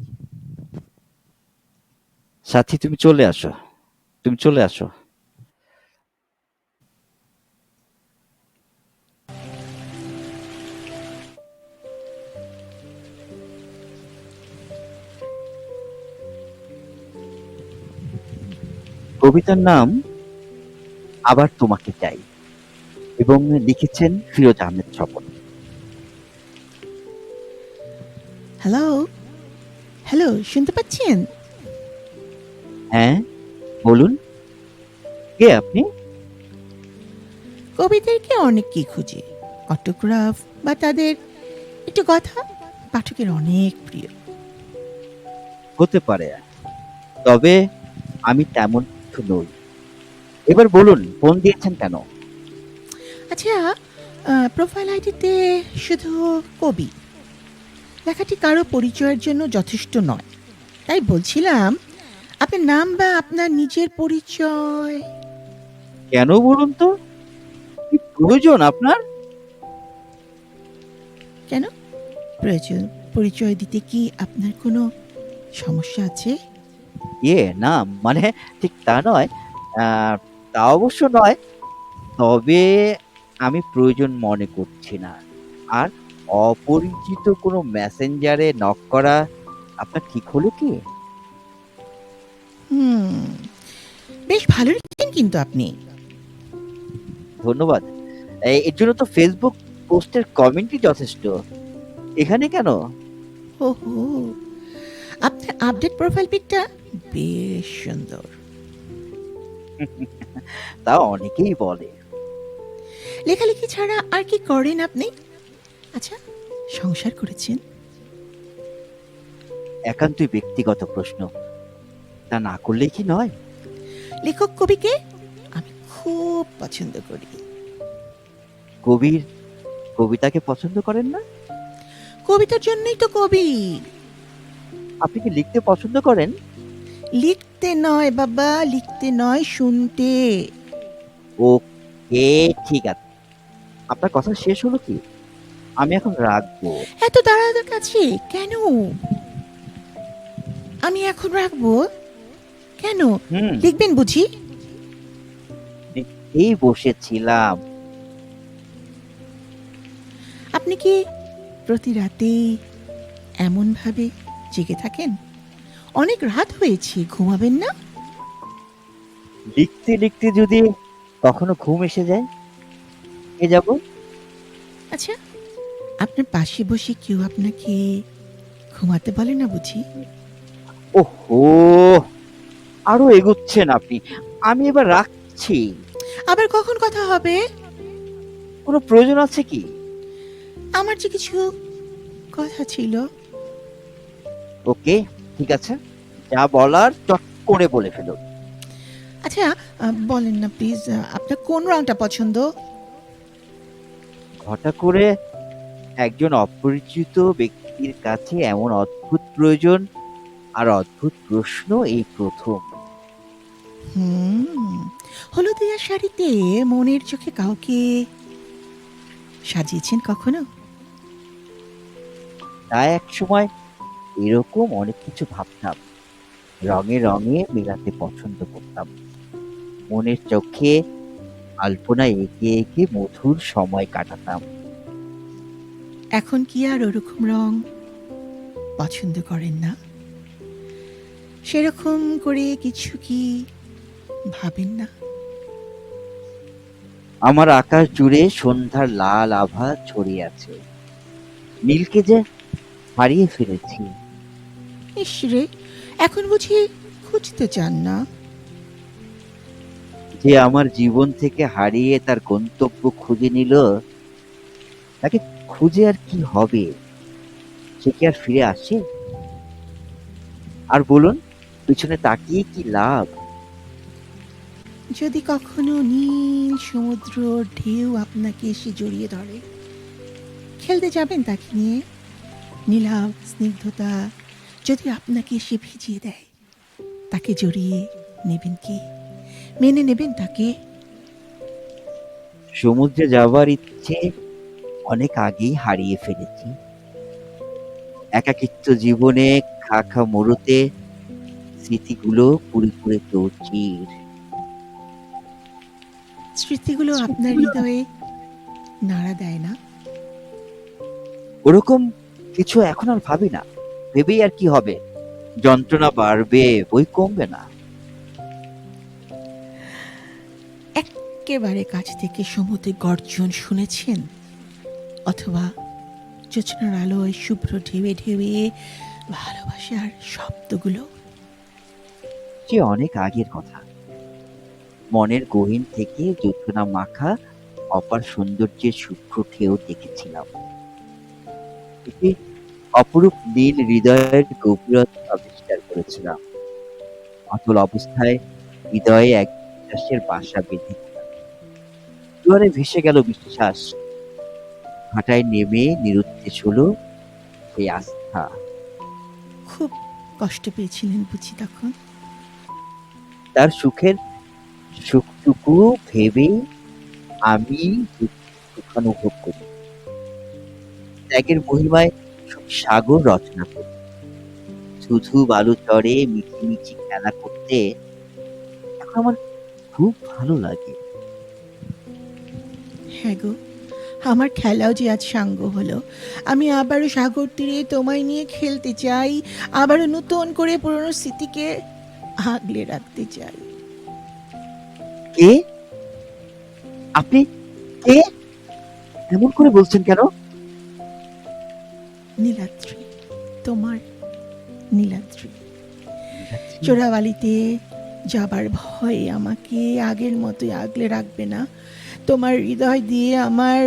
সাথী তুমি চলে আসো, তুমি চলে আসো। কবিতার নাম আবার তোমাকে চাই, এবং লিখেছেন ফিরোজ আহমেদ স্বপন। হ্যালো, হ্যালো, শুনতে পাচ্ছেন? হ্যাঁ, বলুন, কে আপনি? কবিদেরকে অনেককেই খুঁজে, অটোগ্রাফ বা তাদের একটু কথা পাঠকের অনেক প্রিয়। হতে পারে, তবে আমি তেমন কিছু নই। এবার বলুন, ফোন দিয়েছেন কেন? আচ্ছা, প্রোফাইল আইডিতে শুধু কবি লেখাটি কারো পরিচয়ের জন্য যথেষ্ট নয়, তাই বলছিলাম আপনার নাম বা আপনার নিজের পরিচয়। কেন বলুন তো, কি প্রয়োজন আপনার? কেন প্রয়োজন? পরিচয় দিতে কি আপনার কোনো সমস্যা আছে? না, মানে ঠিক তা নয়। তা অবশ্য নয়, তবে আমি প্রয়োজন মনে করছি না। আর অপরিচিত কোনো মেসেঞ্জারে নক করা আপনার ঠিক হলো কি? হুম, বেশ ভালো লিখেন কিন্তু আপনি। ধন্যবাদ। এর জন্য তো ফেসবুক পোস্টের কমেন্টই যথেষ্ট। এখানে কেন? ওহো, আপনার আপডেট প্রোফাইল পিকটা বেশ সুন্দর। তা অনেকেই বলে। লেখালেখি ছাড়া আর কি করেন আপনি? আচ্ছা, সংসার করেছেন? একান্তই ব্যক্তিগত প্রশ্ন, তা না করলেই কি নয়? লেখক কবিকে আমি খুব পছন্দ করি। কবির কবিতাকে পছন্দ করেন না? কবিতার জন্যই তো কবি। আপনি কি লিখতে পছন্দ করেন? লিখতে নয় বাবা, লিখতে নয়, শুনতে। ওকে, ঠিক আছে। আপনার কথা শেষ হলো কি? আমি এখন রাখবো। এত তাড়াতাড়ি কাছে কেন? আমি এখন রাখবো কেন? হুম, লিখবেন বুঝি? এই বসেছিলাম। আপনি কি প্রতি রাতে এমন ভাবে জেগে থাকেন? অনেক রাত হয়েছে, ঘুমাবেন না? লিখতে লিখতে যদি কখনো ঘুম এসে যায়, এ যাব। আচ্ছা, আপনার পাশে বসে কেউ আপনাকে ঘুমাতে বলে না বুঝি? ওহো, আরো এগুচ্ছেন আপনি। আমি এবার রাখছি। আবার কখন কথা হবে? কোনো প্রয়োজন আছে কি? আমার যে কিছু কথা ছিল। ওকে, ঠিক আছে, যা বলার চট করে বলে ফেলুন। আচ্ছা, বলেন না প্লিজ, আপনার কোন রংটা পছন্দ? হঠাৎ করে একজন অপরিচিত ব্যক্তির কাছে এমন অদ্ভুত প্রয়োজন আর অদ্ভুত প্রশ্ন এই প্রথম। হুম, হলুদিয়া শাড়িতে মনের চোখে কাউকে সাজিয়েছেন কখনো? তাই এক সময় এরকম অনেক কিছু ভাবতাম, রঙে রঙে মেলাতে পছন্দ করতাম, মনের চোখে আলপনা এঁকে এঁকে মধুর সময় কাটাতাম। এখন কি আর ওরকম রং পছন্দ করেন না? সেরকম করে কিছু কি ভাবেন না? আমার আকাশ জুড়ে সন্ধ্যার লাল আভা ছড়িয়ে আছে, নীলকে যে হারিয়ে ফেলেছি। ইসরে, এখন বুঝি খুঁজতে চান না? যে আমার জীবন থেকে হারিয়ে তার গন্তব্য খুঁজে নিল, তাকে খুঁজে আর কি হবে? সে কি আর ফিরে আসে? আর বলুন, পিছনে তাকিয়ে কি লাভ? যদি কখনো নীল সমুদ্র ঢেউ আপনাকে এসে জড়িয়ে ধরে, খেলতে যাবেন তাকে নিয়ে? নীলাভ স্নিগ্ধতা যদি আপনাকে এসে ভিজিয়ে দেয়, তাকে জড়িয়ে নেবেন কি? মেনে নেবেন তাকে? সমুদ্রে যাবার ইচ্ছে অনেক আগেই হারিয়ে ফেলেছি। একাকিত্ব জীবনে খা খা মরুতে স্মৃতিগুলো পুরে পুরে তৌচির। স্মৃতিগুলো আপনার হৃদয়ে নাড়া দেয় না? ওরকম কিছু এখন আর ভাবি না, ভেবেই আর কি হবে? যন্ত্রণা বাড়বে, বই কমবে না। একেবারে কাছ থেকে সমুদ্রের গর্জন শুনেছেন? অথবা জোছনার আলোয় শুভ্র ঢেউয়ে ঢেউয়ে ভালোবাসার শব্দগুলো? যে অনেক আগের কথা, মনের গহীন থেকে জোছনা মাখা অপার সৌন্দর্যের সূক্ষ্ম ঢেউ দেখেছিলাম। এতে অপরূপ নীল হৃদয়ের গভীরতা আবিষ্কার করেছিলাম। অচল অবস্থায় হৃদয়ে এক বিশ্বাসের বাসা বেঁধেছিলাম। জোয়ারে ভেসে গেল বিশ্বাস, ভাটায় নেমে নিরুদ্দেশ হলো সেই আস্থা। খুব কষ্ট পেয়েছিলেন বুঝি তখন? তার সুখের সুখটুকু ভেবেই আমি সুখ অনুভব করি। ত্যাগের মহিমায় সাগর রচনা করি। শুধু বালু চরে মিছিমিছি খেলা করতে এখন আমার খুব ভালো লাগে। হ্যাঁ গো, আমার খেলাও যে আজ সাঙ্গ হলো। আমি আবারও সাগর তীরে তোমায় নিয়ে খেলতে চাই, আবারও নতুন করে পুরনো স্মৃতিকে আগলে রাখতে চাই। কে আপনি? কে? এমন করে বলছেন কেন? নীলাদ্রি, তোমার নীলাদ্রি। চোরাবালিতে যাবার ভয়ে আমাকে আগের মতোই আগলে রাখবে না? তোমার হৃদয় দিয়ে আমার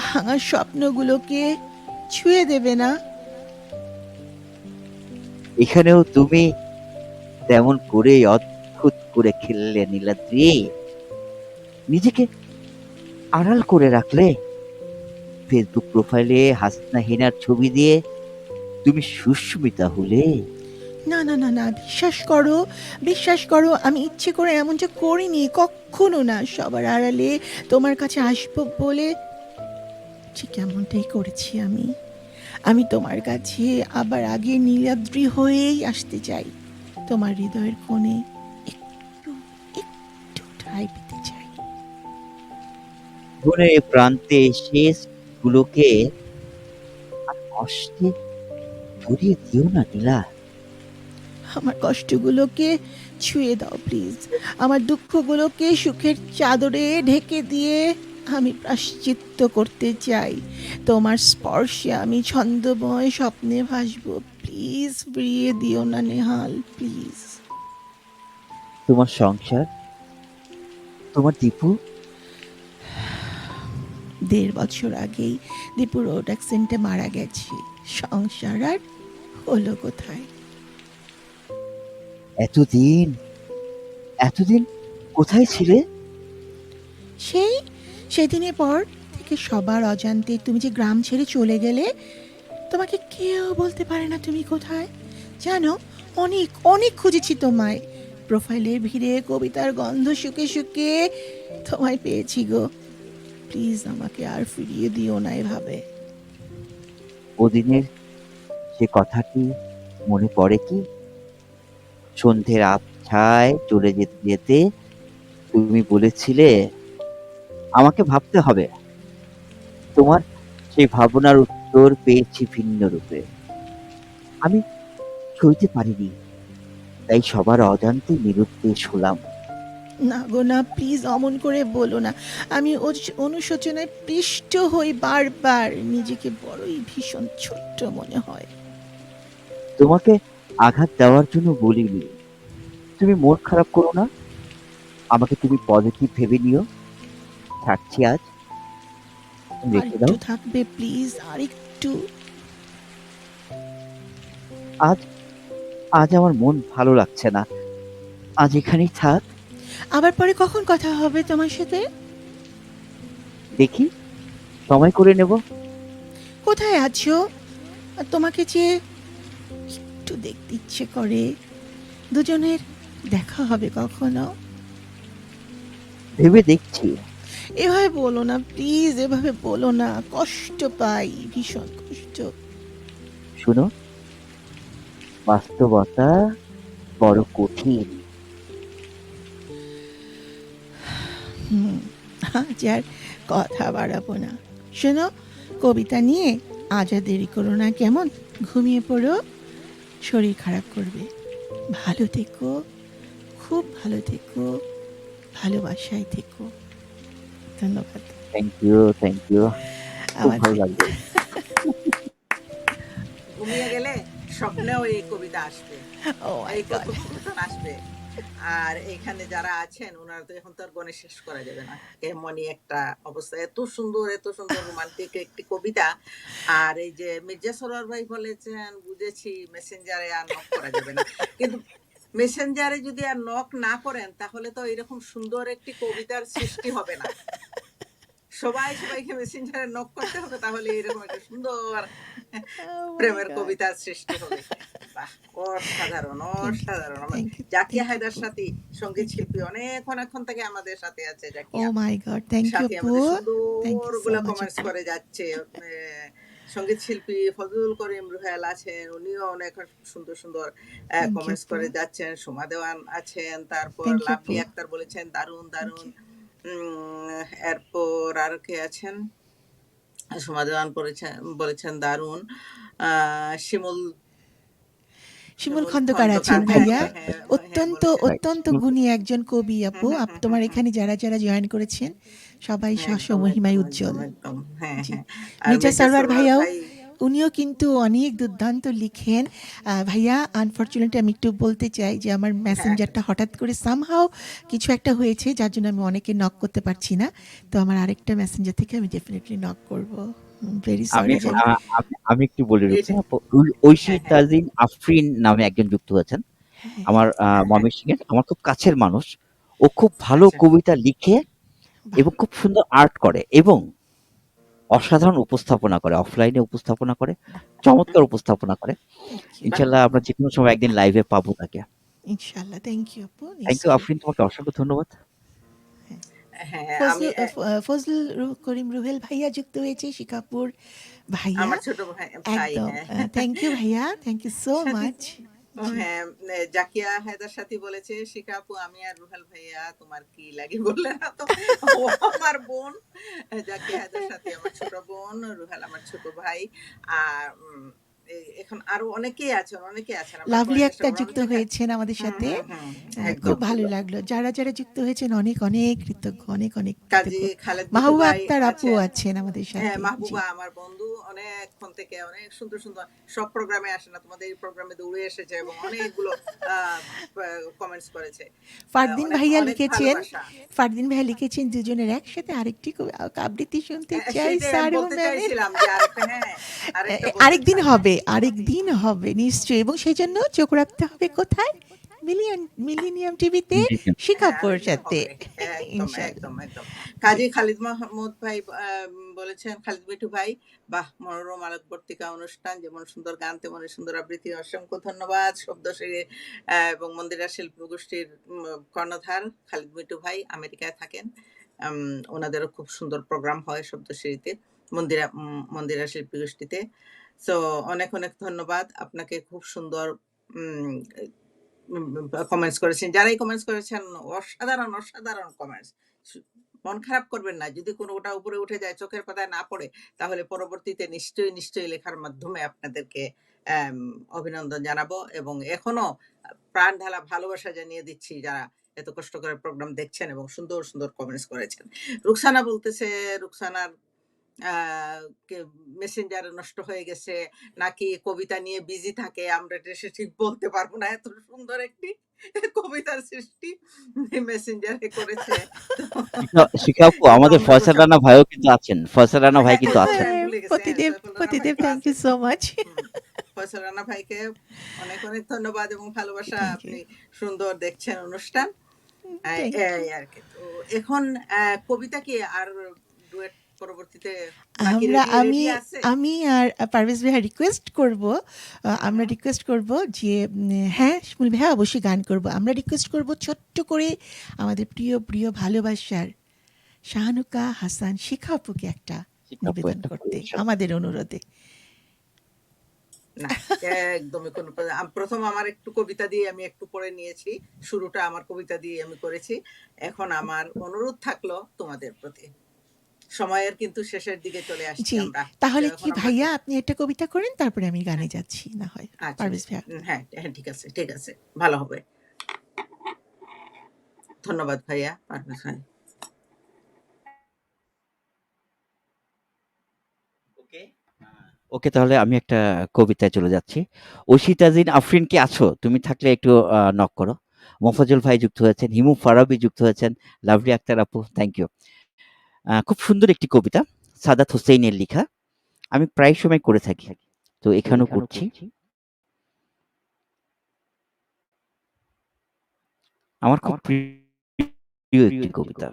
ভাঙা স্বপ্নগুলোকে ছুঁয়ে দেবে না? এখানেও তুমি তেমন করে অদ্ভুত করে খেললে নীলাদ্রি, নিজেকে আড়াল করে রাখলে। ফেসবুক প্রোফাইলে হাসনা হেনার ছবি দিয়ে তুমি সুস্মিতা হলে। না না না না, বিশ্বাস করো, বিশ্বাস করো, আমি ইচ্ছে করে এমনটা করিনি, কখনো না। সবার আড়ালে তোমার কাছে আসবো বলে ঠিক এমনটাই করেছি আমি। আমি তোমার কাছে আবার আগে নীলাদ্রি হয়েই আসতে চাই। তোমার হৃদয়ের কোণে একটু একটু ঠাঁই পেতে চাই। জীবনের প্রান্তে শেষ গুলোকে আর কষ্টে জড়িয়ে দিও না নীলা। আমার কষ্টগুলোকে ছুঁয়ে দাও প্লিজ। আমার দুঃখগুলোকে সুখের চাদরে ঢেকে দিয়ে আমি প্রায়শ্চিত্ত করতে চাই। তোমার স্পর্শে আমি ছন্দময় স্বপ্নে ভাসবো। প্লিজ ফিরিয়ে দিও না নেহাল, প্লিজ। তোমার সংসার, তোমার দীপু। 1.5 বছর আগেই দীপু রোড অ্যাক্সিডেন্টে মারা গেছে। সংসার আর হলো কোথায়? এতদিন এতদিন কোথায় ছিলে? সেই সেদিনের পর থেকে সবার অজান্তে তুমি যে গ্রাম ছেড়ে চলে গেলে, তোমাকে কেউ বলতে পারে না তুমি কোথায়। জানো, অনেক অনেক খুঁজেছি তোমায়, প্রোফাইলের ভিড়ে, কবিতার গন্ধ শুকে শুকে তোমায় পেয়েছি গো। প্লিজ আমাকে আর ফিরিয়ে দিও না এভাবে। ওদিনের সে কথা কি মনে পড়ে কি? সন্ধ্যের আবছায় চলে যেতে যেতে তুমি বলেছিলে আমাকে ভাবতে হবে। তোমার সেই ভাবনার উত্তর পেয়েছি ভিন্ন রূপে। আমি সইতে পারিনি, তাই সবার অজান্তে নিরুদ্দেশ হলাম। না গো না, প্লিজ অমন করে বলো না। আমি অনুশোচনায় পিষ্ট হই বারবার, নিজেকে বড়ই ভীষণ ছোট্ট মনে হয়। তোমাকে আঘাত দেওয়ার জন্য বলিনি। তুমি মন খারাপ করো না, আমাকে তুমি পজিটিভ ভেবে নিও। থাকছি আজ, তুমি আর রেখে একটু দাও। থাকবে প্লিজ, আর একটু। আজ আজ আমার মন ভালো লাগছে না, আজ এখানেই থাক। আবার পরে কখন কথা হবে তোমার সাথে? দেখি, সময় করে নেব। কোথায় আছো? আর তোমাকে যে একটু দেখতে ইচ্ছে করে। দুজনের দেখা হবে কখনো? ভেবে দেখছি। এভাবে বলো না প্লিজ, এভাবে বলো না, কষ্ট পাই, ভীষণ কষ্ট। শুনো, বাস্তবতা বড় কঠিন। হুম, আজ আর কথা বাড়াবো না। শোনো, কবিতা নিয়ে আজ আর দেরি করো না কেমন? ঘুমিয়ে পড়ো, শরীর খারাপ করবে। ভালো থেকো, খুব ভালো থেকো, ভালোবাসায় থেকো। ধন্যবাদ। Thank you, thank you. খুব আমার ভালো লাগলো। ঘুমিয়ে গেলে স্বপ্নেও এই কবিতা আসবে, ও মাই এই গড। কথোপকথন আসবে। আর এখানে যারা আছেন ওনারা তো এখন তো আর গণে শেষ করা যাবে না, এমনই একটা অবস্থা। এত সুন্দর রোমান্টিক একটি কবিতা। আর এই যে মির্জা সরোয়ার ভাই বলেছেন, বুঝেছি মেসেঞ্জারে আর নক করা যাবে না, কিন্তু মেসেঞ্জারে যদি আর নক না করেন তাহলে তো এরকম সুন্দর একটি কবিতার সৃষ্টি হবে না। সবাইকে মেসেঞ্জারে নক করতে হবে, তাহলে এরকম একটা সুন্দর প্রেমের কবিতার সৃষ্টি হবে। বাহ, অসাধারণ অসাধারণ। আমার thank you, Zakia thank you Haider আপু। সাথী সঙ্গীত থ্যাংক ইউ। শিল্পী অনেকক্ষণ থেকে আমাদের সাথে আছে। ও জাকিয়া মাই গড, থ্যাংক ইউ সাথী আপু। আমাদের থ্যাংক ইউ সুন্দর সো গুলা মাচ কমেন্টস আপু। করে যাচ্ছে। সঙ্গীত শিল্পী ফজলুল করিম রুহেল আছেন, উনিও অনেক সুন্দর সুন্দর থ্যাংক ইউ কমেন্টস আপু। করে যাচ্ছেন। সোমা দেওয়ান আছেন, তারপর থ্যাংক ইউ আপু। লাভলি আক্তার বলেছেন দারুণ থ্যাংক দারুণ। ইউ। এরপর আর কে আছেন? সোমা দেওয়ান বলেছেন দারুণ। শিমুল শিমুল শিমুল খন্দকার আছেন খন্দকার, হ্যাঁ ভাইয়া। হ্যাঁ হ্যাঁ হ্যাঁ অত্যন্ত বলেছেন। রাইট। অত্যন্ত গুণী একজন কবি আপু। তোমার এখানে যারা যারা জয়েন করেছেন সবাই স্ব একদম মহিমায় একদম উজ্জ্বল। একদম একদম, হ্যাঁ জি। হ্যাঁ। আর মির্জা মির্জা সরওয়ার সরোয়ার ভাইয়াও, ভাই, উনিও কিন্তু অনেক দুর্দান্ত লিখেন। ভাইয়া, আনফরচুনেটলি আমি একটু বলতে চাই যে আমার হ্যাঁ মেসেঞ্জারটা হঠাৎ করে সামহাও কিছু একটা হয়েছে, যার জন্য আমি অনেকে নক করতে পারছি না। তো আমার আরেকটা মেসেঞ্জার থেকে আমি ডেফিনেটলি নক করব। ভেরি আমি সরি যেন। আমি একটু বলে এটা, রুকসানা আপু, ঐশী হ্যাঁ হ্যাঁ তাজিন আফরিন নামে একজন যুক্ত আছেন হ্যাঁ, আমার হ্যাঁ হ্যাঁ, ময়মনসিংহের, আমার খুব কাছের মানুষ। ও খুব ভালো আচ্ছা কবিতা লিখে বাহ, এবং খুব সুন্দর আর্ট করে এবং অসাধারণ উপস্থাপনা করে, অফলাইনে উপস্থাপনা করে, বাহ, চমৎকার উপস্থাপনা করে। Thank you. বাহ, ইনশাল্লাহ আমরা যেকোনো সময় একদিন লাইভে পাবো তাকে। ইনশাআল্লাহ, থ্যাংক ইউ আপু, থ্যাংক ইউ নিশ্চয়ই। আফরিন, তোমাকে অসংখ্য ধন্যবাদ। হ্যাঁ। হ্যাঁ আমি ফজলুল করিম রুহেল ভাইয়া যুক্ত হয়েছে, শিকাপুর ভাইয়া। আমার ছোট ভাই ভাই, একদম। হ্যাঁ থ্যাংক ইউ ভাইয়া, thank you so Sathi, much. জি। হ্যাঁ জাকিয়া হায়দার সাথী বলেছে, শিখা আপু আমি আর রুহেল ভাইয়া তোমার কি লাগে বললে না তো। ও আমার বোন, জাকিয়া হায়দার সাথী আমার ছোট বোন, রুহেল আমার ছোট ভাই। আর এখন আরো অনেকেই আছেন আমরা লাভলি পরে চেষ্টা আক্তার করবো যুক্ত আমাদের হয়েছেন আমাদের হুম সাথে। হুম হুম খুব একদম ভালো লাগলো। যারা, যারা যুক্ত হয়েছেন অনেক, অনেক কৃতজ্ঞ, অনেক, অনেক কাজী কৃতজ্ঞ। খালেদ বিটু মাহবুবা ভাই আক্তার আপুও আছেন। আছেন আমাদের হ্যাঁ, সাথে। জি। মাহবুবা আমার বন্ধু অনেকক্ষণ থেকে অনেক সুন্দর সুন্দর সব প্রোগ্রামে আসে না, তোমাদের এই প্রোগ্রামে দৌড়ে এসেছে এবং অনেকগুলো কমেন্টস করেছে। ফারদিন অনেক ভাইয়া অনেক লিখেছেন, ভালোবাসা। ফারদিন ভাইয়া লিখেছেন দুজনের একসাথে আরেকটি আবৃত্তি শুনতে চাই সেটাই আমি সারু বলতে ম্যামের। চাইছিলাম যে আরেকটা, হ্যাঁ আরেকটা বলতে আরেকদিন চাই। হবে, আরেকদিন হবে নিশ্চয়ই, এবং সেই জন্য চোখ রাখতে হবে কোথায়? মিলিনিয়াম টিভিতে হ্যাঁ শিখাপুর আরেকদিন সাথে। হবে, একদম ইনশাআল্লাহ। একদম একদম। জি। কাজী খালিদ মাহমুদ ভাই বলেছেন, খালিদ মিঠু ভাই, বাহ মনোরম আলোকবর্তিকা অনুষ্ঠান, যেমন সুন্দর গান তেমনই সুন্দর আবৃত্তি, অসংখ্য ধন্যবাদ। শব্দশ্রী এবং মন্দিরা শিল্প গোষ্ঠীর কর্ণধার খালিদ মিঠু ভাই আমেরিকায় থাকেন। ওনাদেরও খুব সুন্দর প্রোগ্রাম হয় শব্দশ্রীতে, মন্দিরা শিল্পী গোষ্ঠীতে। সো অনেক অনেক ধন্যবাদ আপনাকে, খুব সুন্দর কমেন্টস করেছেন। যারাই কমেন্টস করেছেন অসাধারণ অসাধারণ কমেন্টস। মন খারাপ করবেন না, যদি কোনোটা উপরে উঠে যায় চোখের পাতায় না পড়ে, তাহলে পরবর্তীতে নিশ্চয়ই নিশ্চয়ই লেখার মাধ্যমে আপনাদেরকে অভিনন্দন জানাবো, এবং এখনো প্রাণ ঢালা ভালোবাসা জানিয়ে দিচ্ছি যারা এত কষ্ট করে প্রোগ্রাম দেখছেন এবং সুন্দর সুন্দর কমেন্টস করেছেন। রুকসানা বলতেছে, রুকসানার মেসেঞ্জার নষ্ট হয়ে গেছে, নাকি কবিতা নিয়ে বিজি থাকে, আমরা এটা সে ঠিক বলতে পারবো না। এত সুন্দর একটি কবিতার সৃষ্টি মেসেঞ্জারে করেছে। তো শিখা আপু, কিন্তু আমাদের আমরা ফয়সাল প্রচার, রানা ভাইও কিন্তু আছেন, ফয়সাল রানা ভাই হ্যাঁ কিন্তু হ্যাঁ আছেন। সরি আমি ভুলে গেছি, হ্যাঁ প্রতিদেব, সৈফুল রানা ভাই প্রতিদেব, তো থ্যাংক ইউ আছেন। So much. ফয়সাল রানা ভাইকে অনেক অনেক ধন্যবাদ এবং ভালোবাসা, থ্যাংক ইউ, আপনি সুন্দর দেখছেন অনুষ্ঠান। Thank you. এই আর কি। তো এখন কবিতা কি আর ডুয়েট পরবর্তীতে নাকি আমরা রেডি আমি রেডি আছে? আমি আর পারভেজ ভাইয়া রিকোয়েস্ট করব, আমরা হুম রিকোয়েস্ট করব যে হ্যাঁ, শিমুল ভাইয়া অবশ্যই গান করব। আমরা রিকোয়েস্ট করব ছোট্ট করে আমাদের প্রিয়, প্রিয় ভালোবাসার শাহানুকা হাসান শিখা আপুকে একটা শিখা আপু নিবেদন একটা করতে, পরিবেশন। আমাদের অনুরোধে। না, একদমই কোনো প্রথম আমার একটু কবিতা দিয়ে আমি একটু পড়ে নিয়েছি। শুরুটা আমার কবিতা দিয়ে আমি করেছি। এখন আমার অনুরোধ থাকলো তোমাদের প্রতি। সময়ের কিন্তু শেষের দিকে চলে আসছি জি, আমরা। তাহলে কি এখন আমরা ভাইয়া আপনি একটা কবিতা করেন, তারপরে আমি গানে যাচ্ছি না হয়। আচ্ছা, পারভেজ ভাইয়া। হ্যাঁ, হ্যাঁ ঠিক আছে, ঠিক আছে। ভালো হবে। ধন্যবাদ ভাইয়া। পারভেজ ভাই। ওকে, তাহলে আমি একটা কবিতায় চলে যাচ্ছি। ওশিতাজিন আফরিন কি আছো? তুমি থাকলে একটু নক করো। মোফাজ্জল ভাই যুক্ত হয়েছেন, হিমু ফারাবি যুক্ত হয়েছেন, লাভলি আক্তার আপু, থ্যাংক ইউ। খুব সুন্দর একটি কবিতা, সাদাত হোসেইনের লেখা। আমি প্রায় সময় করে থাকি, তো এখানেও করছি। আমার খুব প্রিয় একটি কবিতা।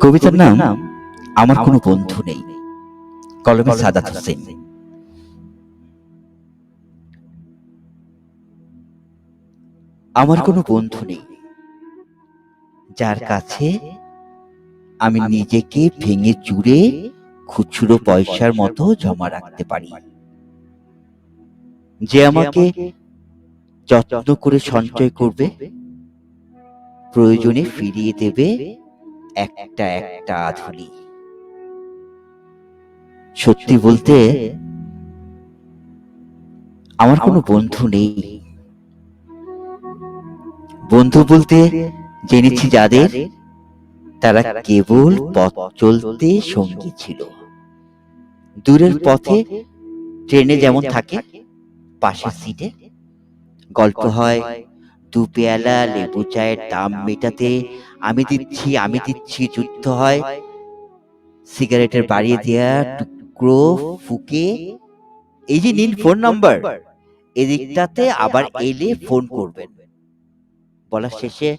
কবিতার নাম আমার কোনো বন্ধু নেই, কলমে সাদাত হোসেন। আমার কোনো বন্ধু নেই যার কাছে আমি নিজেকে ভেঙে চুরে খুচরো পয়সার মতো জমা রাখতে পারি, যে আমাকে যত্ন করে সঞ্চয় করবে, প্রয়োজনে ফিরিয়ে দেবে একটা একটা আধুলি। সত্যি বলতে আমার কোনো বন্ধু নেই। বন্ধু বলতে জেনেছি যাদের, তারা কেবল পথ চলতে সঙ্গী ছিল। দূরের পথে ট্রেনে যেমন থাকে পাশের সিটে, গল্প হয় দু পেয়ালা লেবু চায়ের দাম মেটাতে আমি দিচ্ছি, যুদ্ধ হয় সিগারেটের বাড়িয়ে দেয়া টুকরো ফুকে, এই যে নিন ফোন নাম্বার, এদিকটাতে আবার এলে ফোন করবেন। বলা শেষে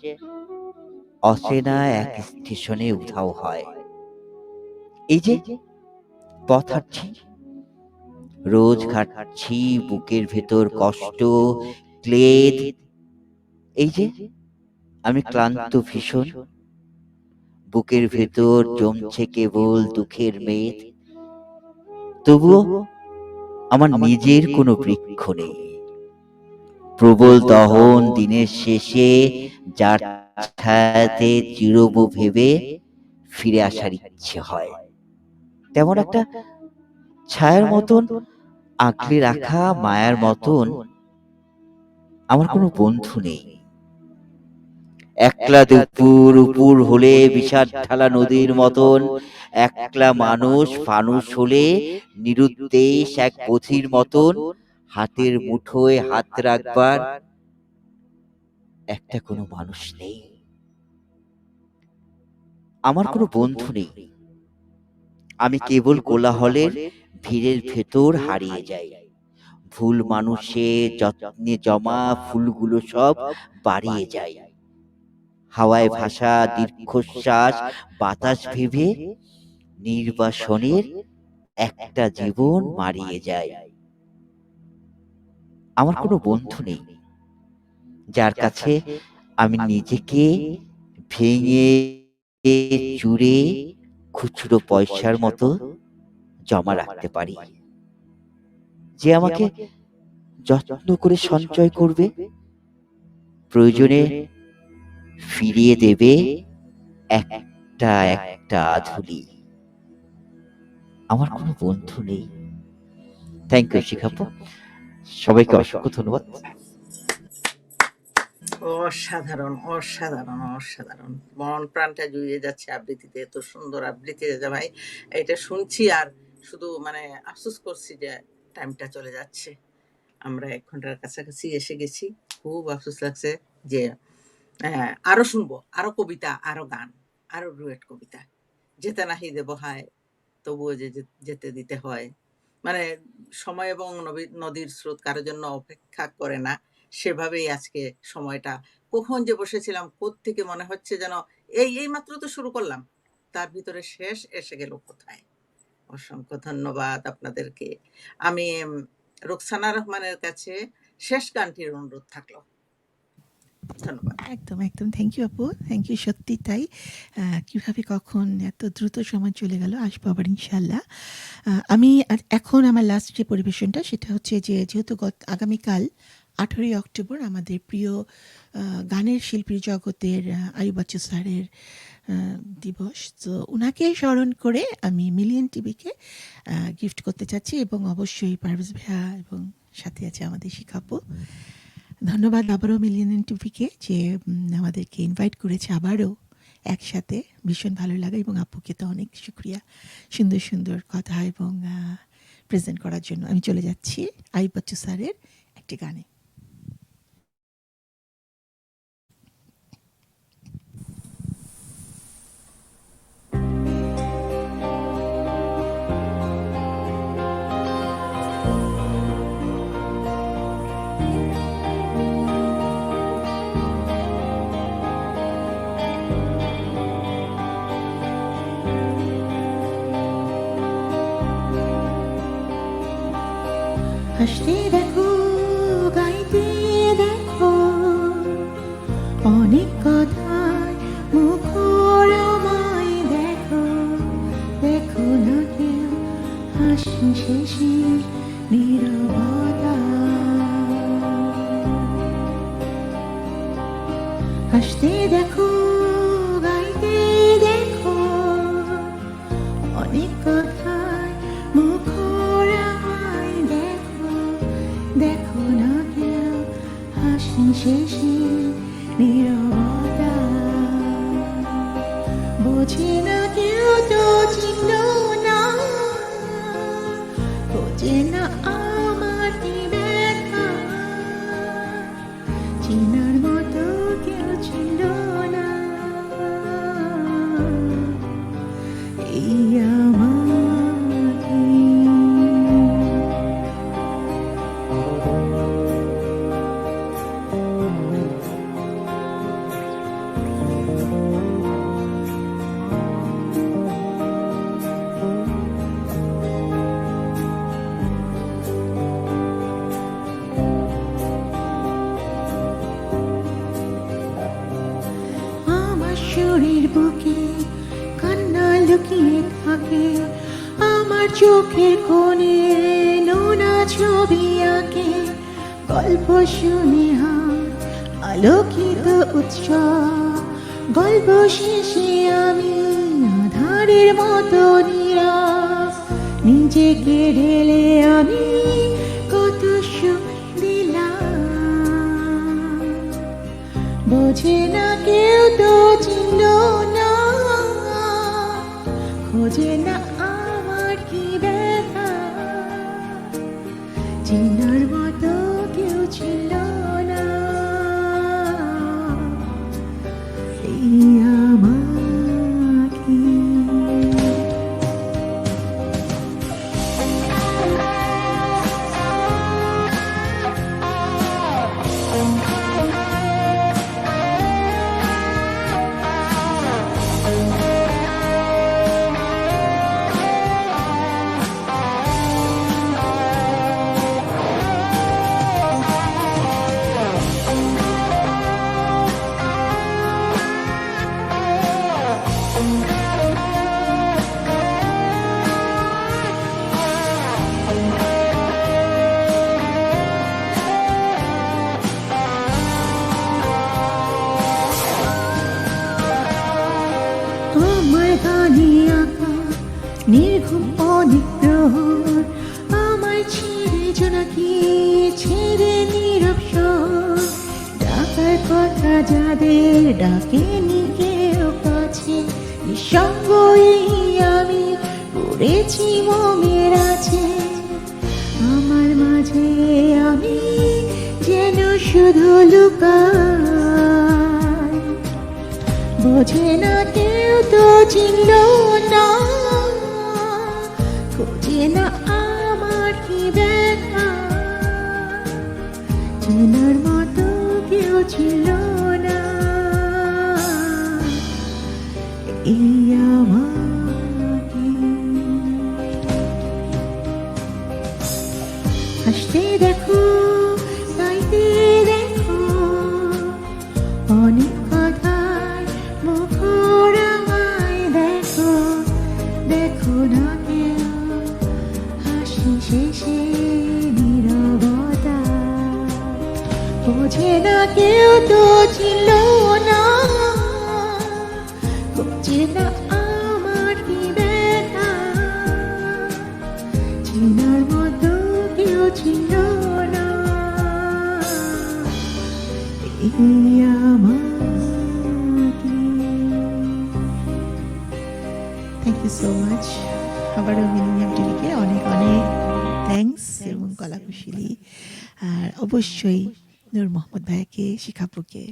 অচেনা এক স্টেশনে উধাও হয়। এই যে পথ হাঁটছি, রোজ ঘাটছি, বুকের ভেতর কষ্ট, ক্লেদ। এই যে আমি ক্লান্ত ভীষণ, বুকের ভেতর জমছে কেবল দুঃখের মেদ। তবুও আমার নিজের কোনো বৃক্ষ নেই। প্রবল দহন দিনের শেষে যার ছায়াতে চিরব ভেবে ফিরে আসার ইচ্ছে হয়, তেমন একটা ছায়ার মতন আঁকড়ে রাখা মায়ার মতন আমার কোনো বন্ধু নেই। একলা দুপুর উপর হলে বিষাদ ঢালা নদীর মতন, একলা মানুষ ফানুষ হলে নিরুদ্দেশ এক বধির মতন, হাতের মুঠোয় হাত রাখবার একটা কোনো মানুষ নেই। আমার কোনো বন্ধু নেই। আমি কেবল কোলাহলের ভিড়ের ভেতর হারিয়ে যাই। ভুল মানুষের যত্নে জমা ফুলগুলো সব বাড়িয়ে যায়। হাওয়ায় ভাসা দীর্ঘশ্বাস বাতাস ভেবে নির্বাসনের একটা জীবন মারিয়ে যায়। আমার কোনো বন্ধু নেই যার কাছে আমি নিজেকে ভেঙে চুরে খুচরো পয়সার মতো জমা রাখতে পারি, যে আমাকে যত্ন করে সঞ্চয় করবে, প্রয়োজনে ফিরিয়ে দেবে একটা একটা ধুলি। আমার কোনো বন্ধু নেই। থ্যাংক ইউ শিখাপু, সবাইকে অসংখ্য ধন্যবাদ। অসাধারণ, অসাধারণ, অসাধারণ। মন প্রাণটা জুড়িয়ে যাচ্ছে আবৃত্তিতে। এত সুন্দর আবৃত্তি রেজা ভাই। এটা শুনছি আর শুধু মানে আফসোস করছি যে টাইমটা চলে যাচ্ছে। আমরা 1 ঘন্টার কাছাকাছি এসে গেছি। খুব আফসোস লাগছে যে আরো শুনবো, আরো কবিতা, আরো গান, আরো ডুয়েট কবিতা। যেতে নাহি দেব হায়, তবুও যে যেতে দিতে হয়। মানে সময় এবং নদীর স্রোত কারোর জন্য অপেক্ষা করে না। সেভাবেই আজকে সময়টা কখন যে বসেছিলাম, কোত্থেকে মনে হচ্ছে যেন এই মাত্র তো শুরু করলাম, তার ভিতরে শেষ এসে গেল কোথায়। অসংখ্য ধন্যবাদ আপনাদেরকে। আমি রোকসানা রহমানের কাছে শেষ গানটির অনুরোধ থাকলো। ধন্যবাদ। একদম, একদম। থ্যাংক ইউ আপু। Thank you. সত্যি তাই। কিভাবে কখন এত দ্রুত সময় চলে গেল। আসবো আবার ইনশাআল্লাহ। আমি এখন আমার লাস্ট যে পরিবেশনটা সেটা হচ্ছে যে যেহেতু আগামীকাল 18ই অক্টোবর আমাদের প্রিয় গানের শিল্পীর জগতের আইয়ুব বাচ্চু স্যারের দিবস। তো উনাকে স্মরণ করে আমি মিলিয়ন টিভিকে গিফট করতে চাচ্ছি এবং অবশ্যই পারভেজ ভাইয়া এবং সাথে আছে আমাদের শিখাপু। ধন্যবাদ আবারও মিলিয়ন টিভিকে যে আমাদেরকে ইনভাইট করেছে আবারও একসাথে। ভীষণ ভালো লাগে এবং আপুকে তো অনেক শুক্রিয়া সুন্দর সুন্দর কথা এবং প্রেজেন্ট করার জন্য। আমি চলে যাচ্ছি আইয়ুব বাচ্চু স্যারের একটি গানে। হাসতে দেখো, গাইতে দেখো, অনেক কথায় মুখর আমায় দেখো। দেখো না কেউ হাসি শেষে নীরবতা। হাসতে দেখো, গাইতে দেখো, অনেক কথায় মুখর আমায় দেখো। দেখো না কেউ হাসি শেষে নীরবতা। বোঝে না কেউ তো চিনল না, বোঝে না আমার কি ব্যথা। চিনার মতো কেউ ছিল না এই আমাকে। আমার শরীর বুকে কান্না লুকিয়ে থাকে, আমার চোখের কোণে নোনা রেখে গল্প শুনে হার আলোকিত উৎসব। গল্প শেষে আমি আধারের মতো নীরব, নিজেকে ঢেলে আমি কত সুখ দিলাম। বোঝে না কেউ তো চিনল না, খোঁজে না আমার কি ব্যথা, চেনার মতো কেউ ছিল না এই আমাকে। আমার গানে আঁকা নির্ঘুম অনেক প্রহর, আমার ছেড়ে জোনাকি ছেড়ে নীরব শহর। ডাকার কথা যাদের ডাকেনি কেউ কাছে, নিঃসঙ্গ এই আমি পড়েছি মমের আছে। আমার মাঝে আমি যেন শুধু লুকাই, বোঝে না কেউ তো চিনল না, খোঁজে না আমার কি ব্যথা, চেনার মতো কেউ ছিল না এই আমাকে। হাসতে দেখো, গাইতে দেখো, অনেক কথায় মুখর আমায় দেখো। দেখো না কেউ হাসি শেষে নীরবতা, বোঝে না কেউ তো ছিল না, খোঁজে না আমার কি ব্যথা, চেনার মতো কেউ ছিল না এই আমাকে। Thank you so much. আবারও মিলেনিয়াম টিভিকে অনেক অনেক থ্যাঙ্কস এবং কলাকুশলী, আর অবশ্যই নূর মোহাম্মদ ভাইকে, শিখাপুকে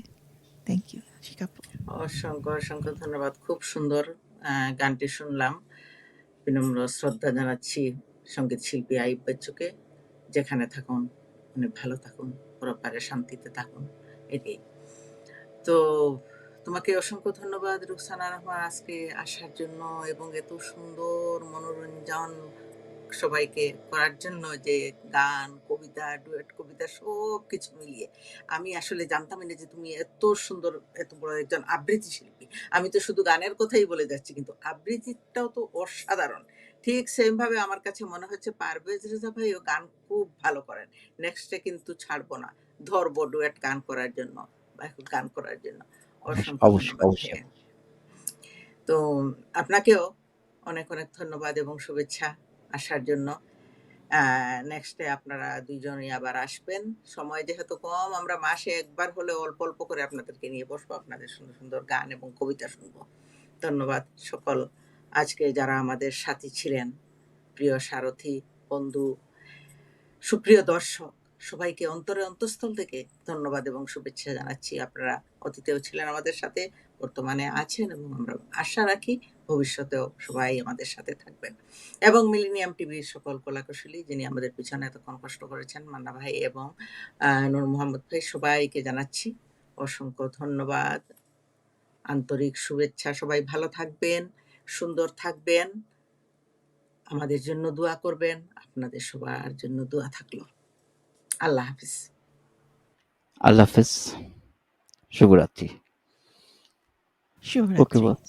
থ্যাংক ইউ। শিখাপু, অসংখ্য অসংখ্য ধন্যবাদ। খুব সুন্দর গানটি শুনলাম। বিনম্র শ্রদ্ধা জানাচ্ছি সঙ্গীত শিল্পী আইয়ুব বাচ্চুকে। যেখানে থাকুন অনেক ভালো থাকুন, পরপারে শান্তিতে থাকুন, এটাই। তো তোমাকে অসংখ্য ধন্যবাদ রুকসানা রহমান আজকে আসার জন্য এবং এত সুন্দর মনোরঞ্জন সবাইকে করার জন্য, যে গান, কবিতা, ডুয়েট কবিতা সব কিছু মিলিয়ে। আমি আসলে জানতামই না যে তুমি এত সুন্দর, এত বড় একজন আবৃত্তি শিল্পী। আমি তো শুধু গানের কথাই বলে যাচ্ছি, কিন্তু আবৃত্তিটাও তো অসাধারণ। ঠিক সেম ভাবে আমার কাছে মনে হচ্ছে পারভেজ রেজা ভাইও গান খুব ভালো করেন। নেক্সটে কিন্তু ছাড়বো না, ধরবো ডুয়েট গান করার জন্য বা গান করার জন্য। অসংখ্য অবশ্যই ধন্যবাদ অবশ্যই। ভাইয়া। তো আপনাকেও অনেক অনেক ধন্যবাদ এবং শুভেচ্ছা আসার জন্য। নেক্সটে আপনারা দুইজনই আবার আসবেন। সময় যেহেতু কম, আমরা মাসে একবার হলে অল্প অল্প করে আপনাদেরকে নিয়ে বসবো, আপনাদের সুন্দর সুন্দর গান এবং কবিতা শুনবো। ধন্যবাদ সকল আজকে যারা আমাদের সাথী ছিলেন, প্রিয় সারথী, বন্ধু, সুপ্রিয় দর্শক, সবাইকে অন্তরে অন্তঃস্থল থেকে ধন্যবাদ এবং শুভেচ্ছা জানাচ্ছি। আপনারা অতীতেও ছিলেন আমাদের সাথে, বর্তমানে আছেন এবং আমরা আশা রাখি ভবিষ্যতেও সবাই আমাদের সাথে থাকবেন। এবং মিলেনিয়াম টিভির সকল কলাকুশলী যিনি আমাদের পিছনে এতক্ষণ কষ্ট করেছেন, মান্না ভাই এবং নূর মোহাম্মদ ভাই, সবাইকে জানাচ্ছি অসংখ্য ধন্যবাদ, আন্তরিক শুভেচ্ছা। সবাই ভালো থাকবেন, সুন্দর থাকবেন, আমাদের জন্য দোয়া করবেন। আপনাদের সবার জন্য দোয়া থাকলো। আল্লাহ হাফিজ। আল্লাহ হাফেজ, শুভরাত্রি। ওকে শুভরাত্রি। বস।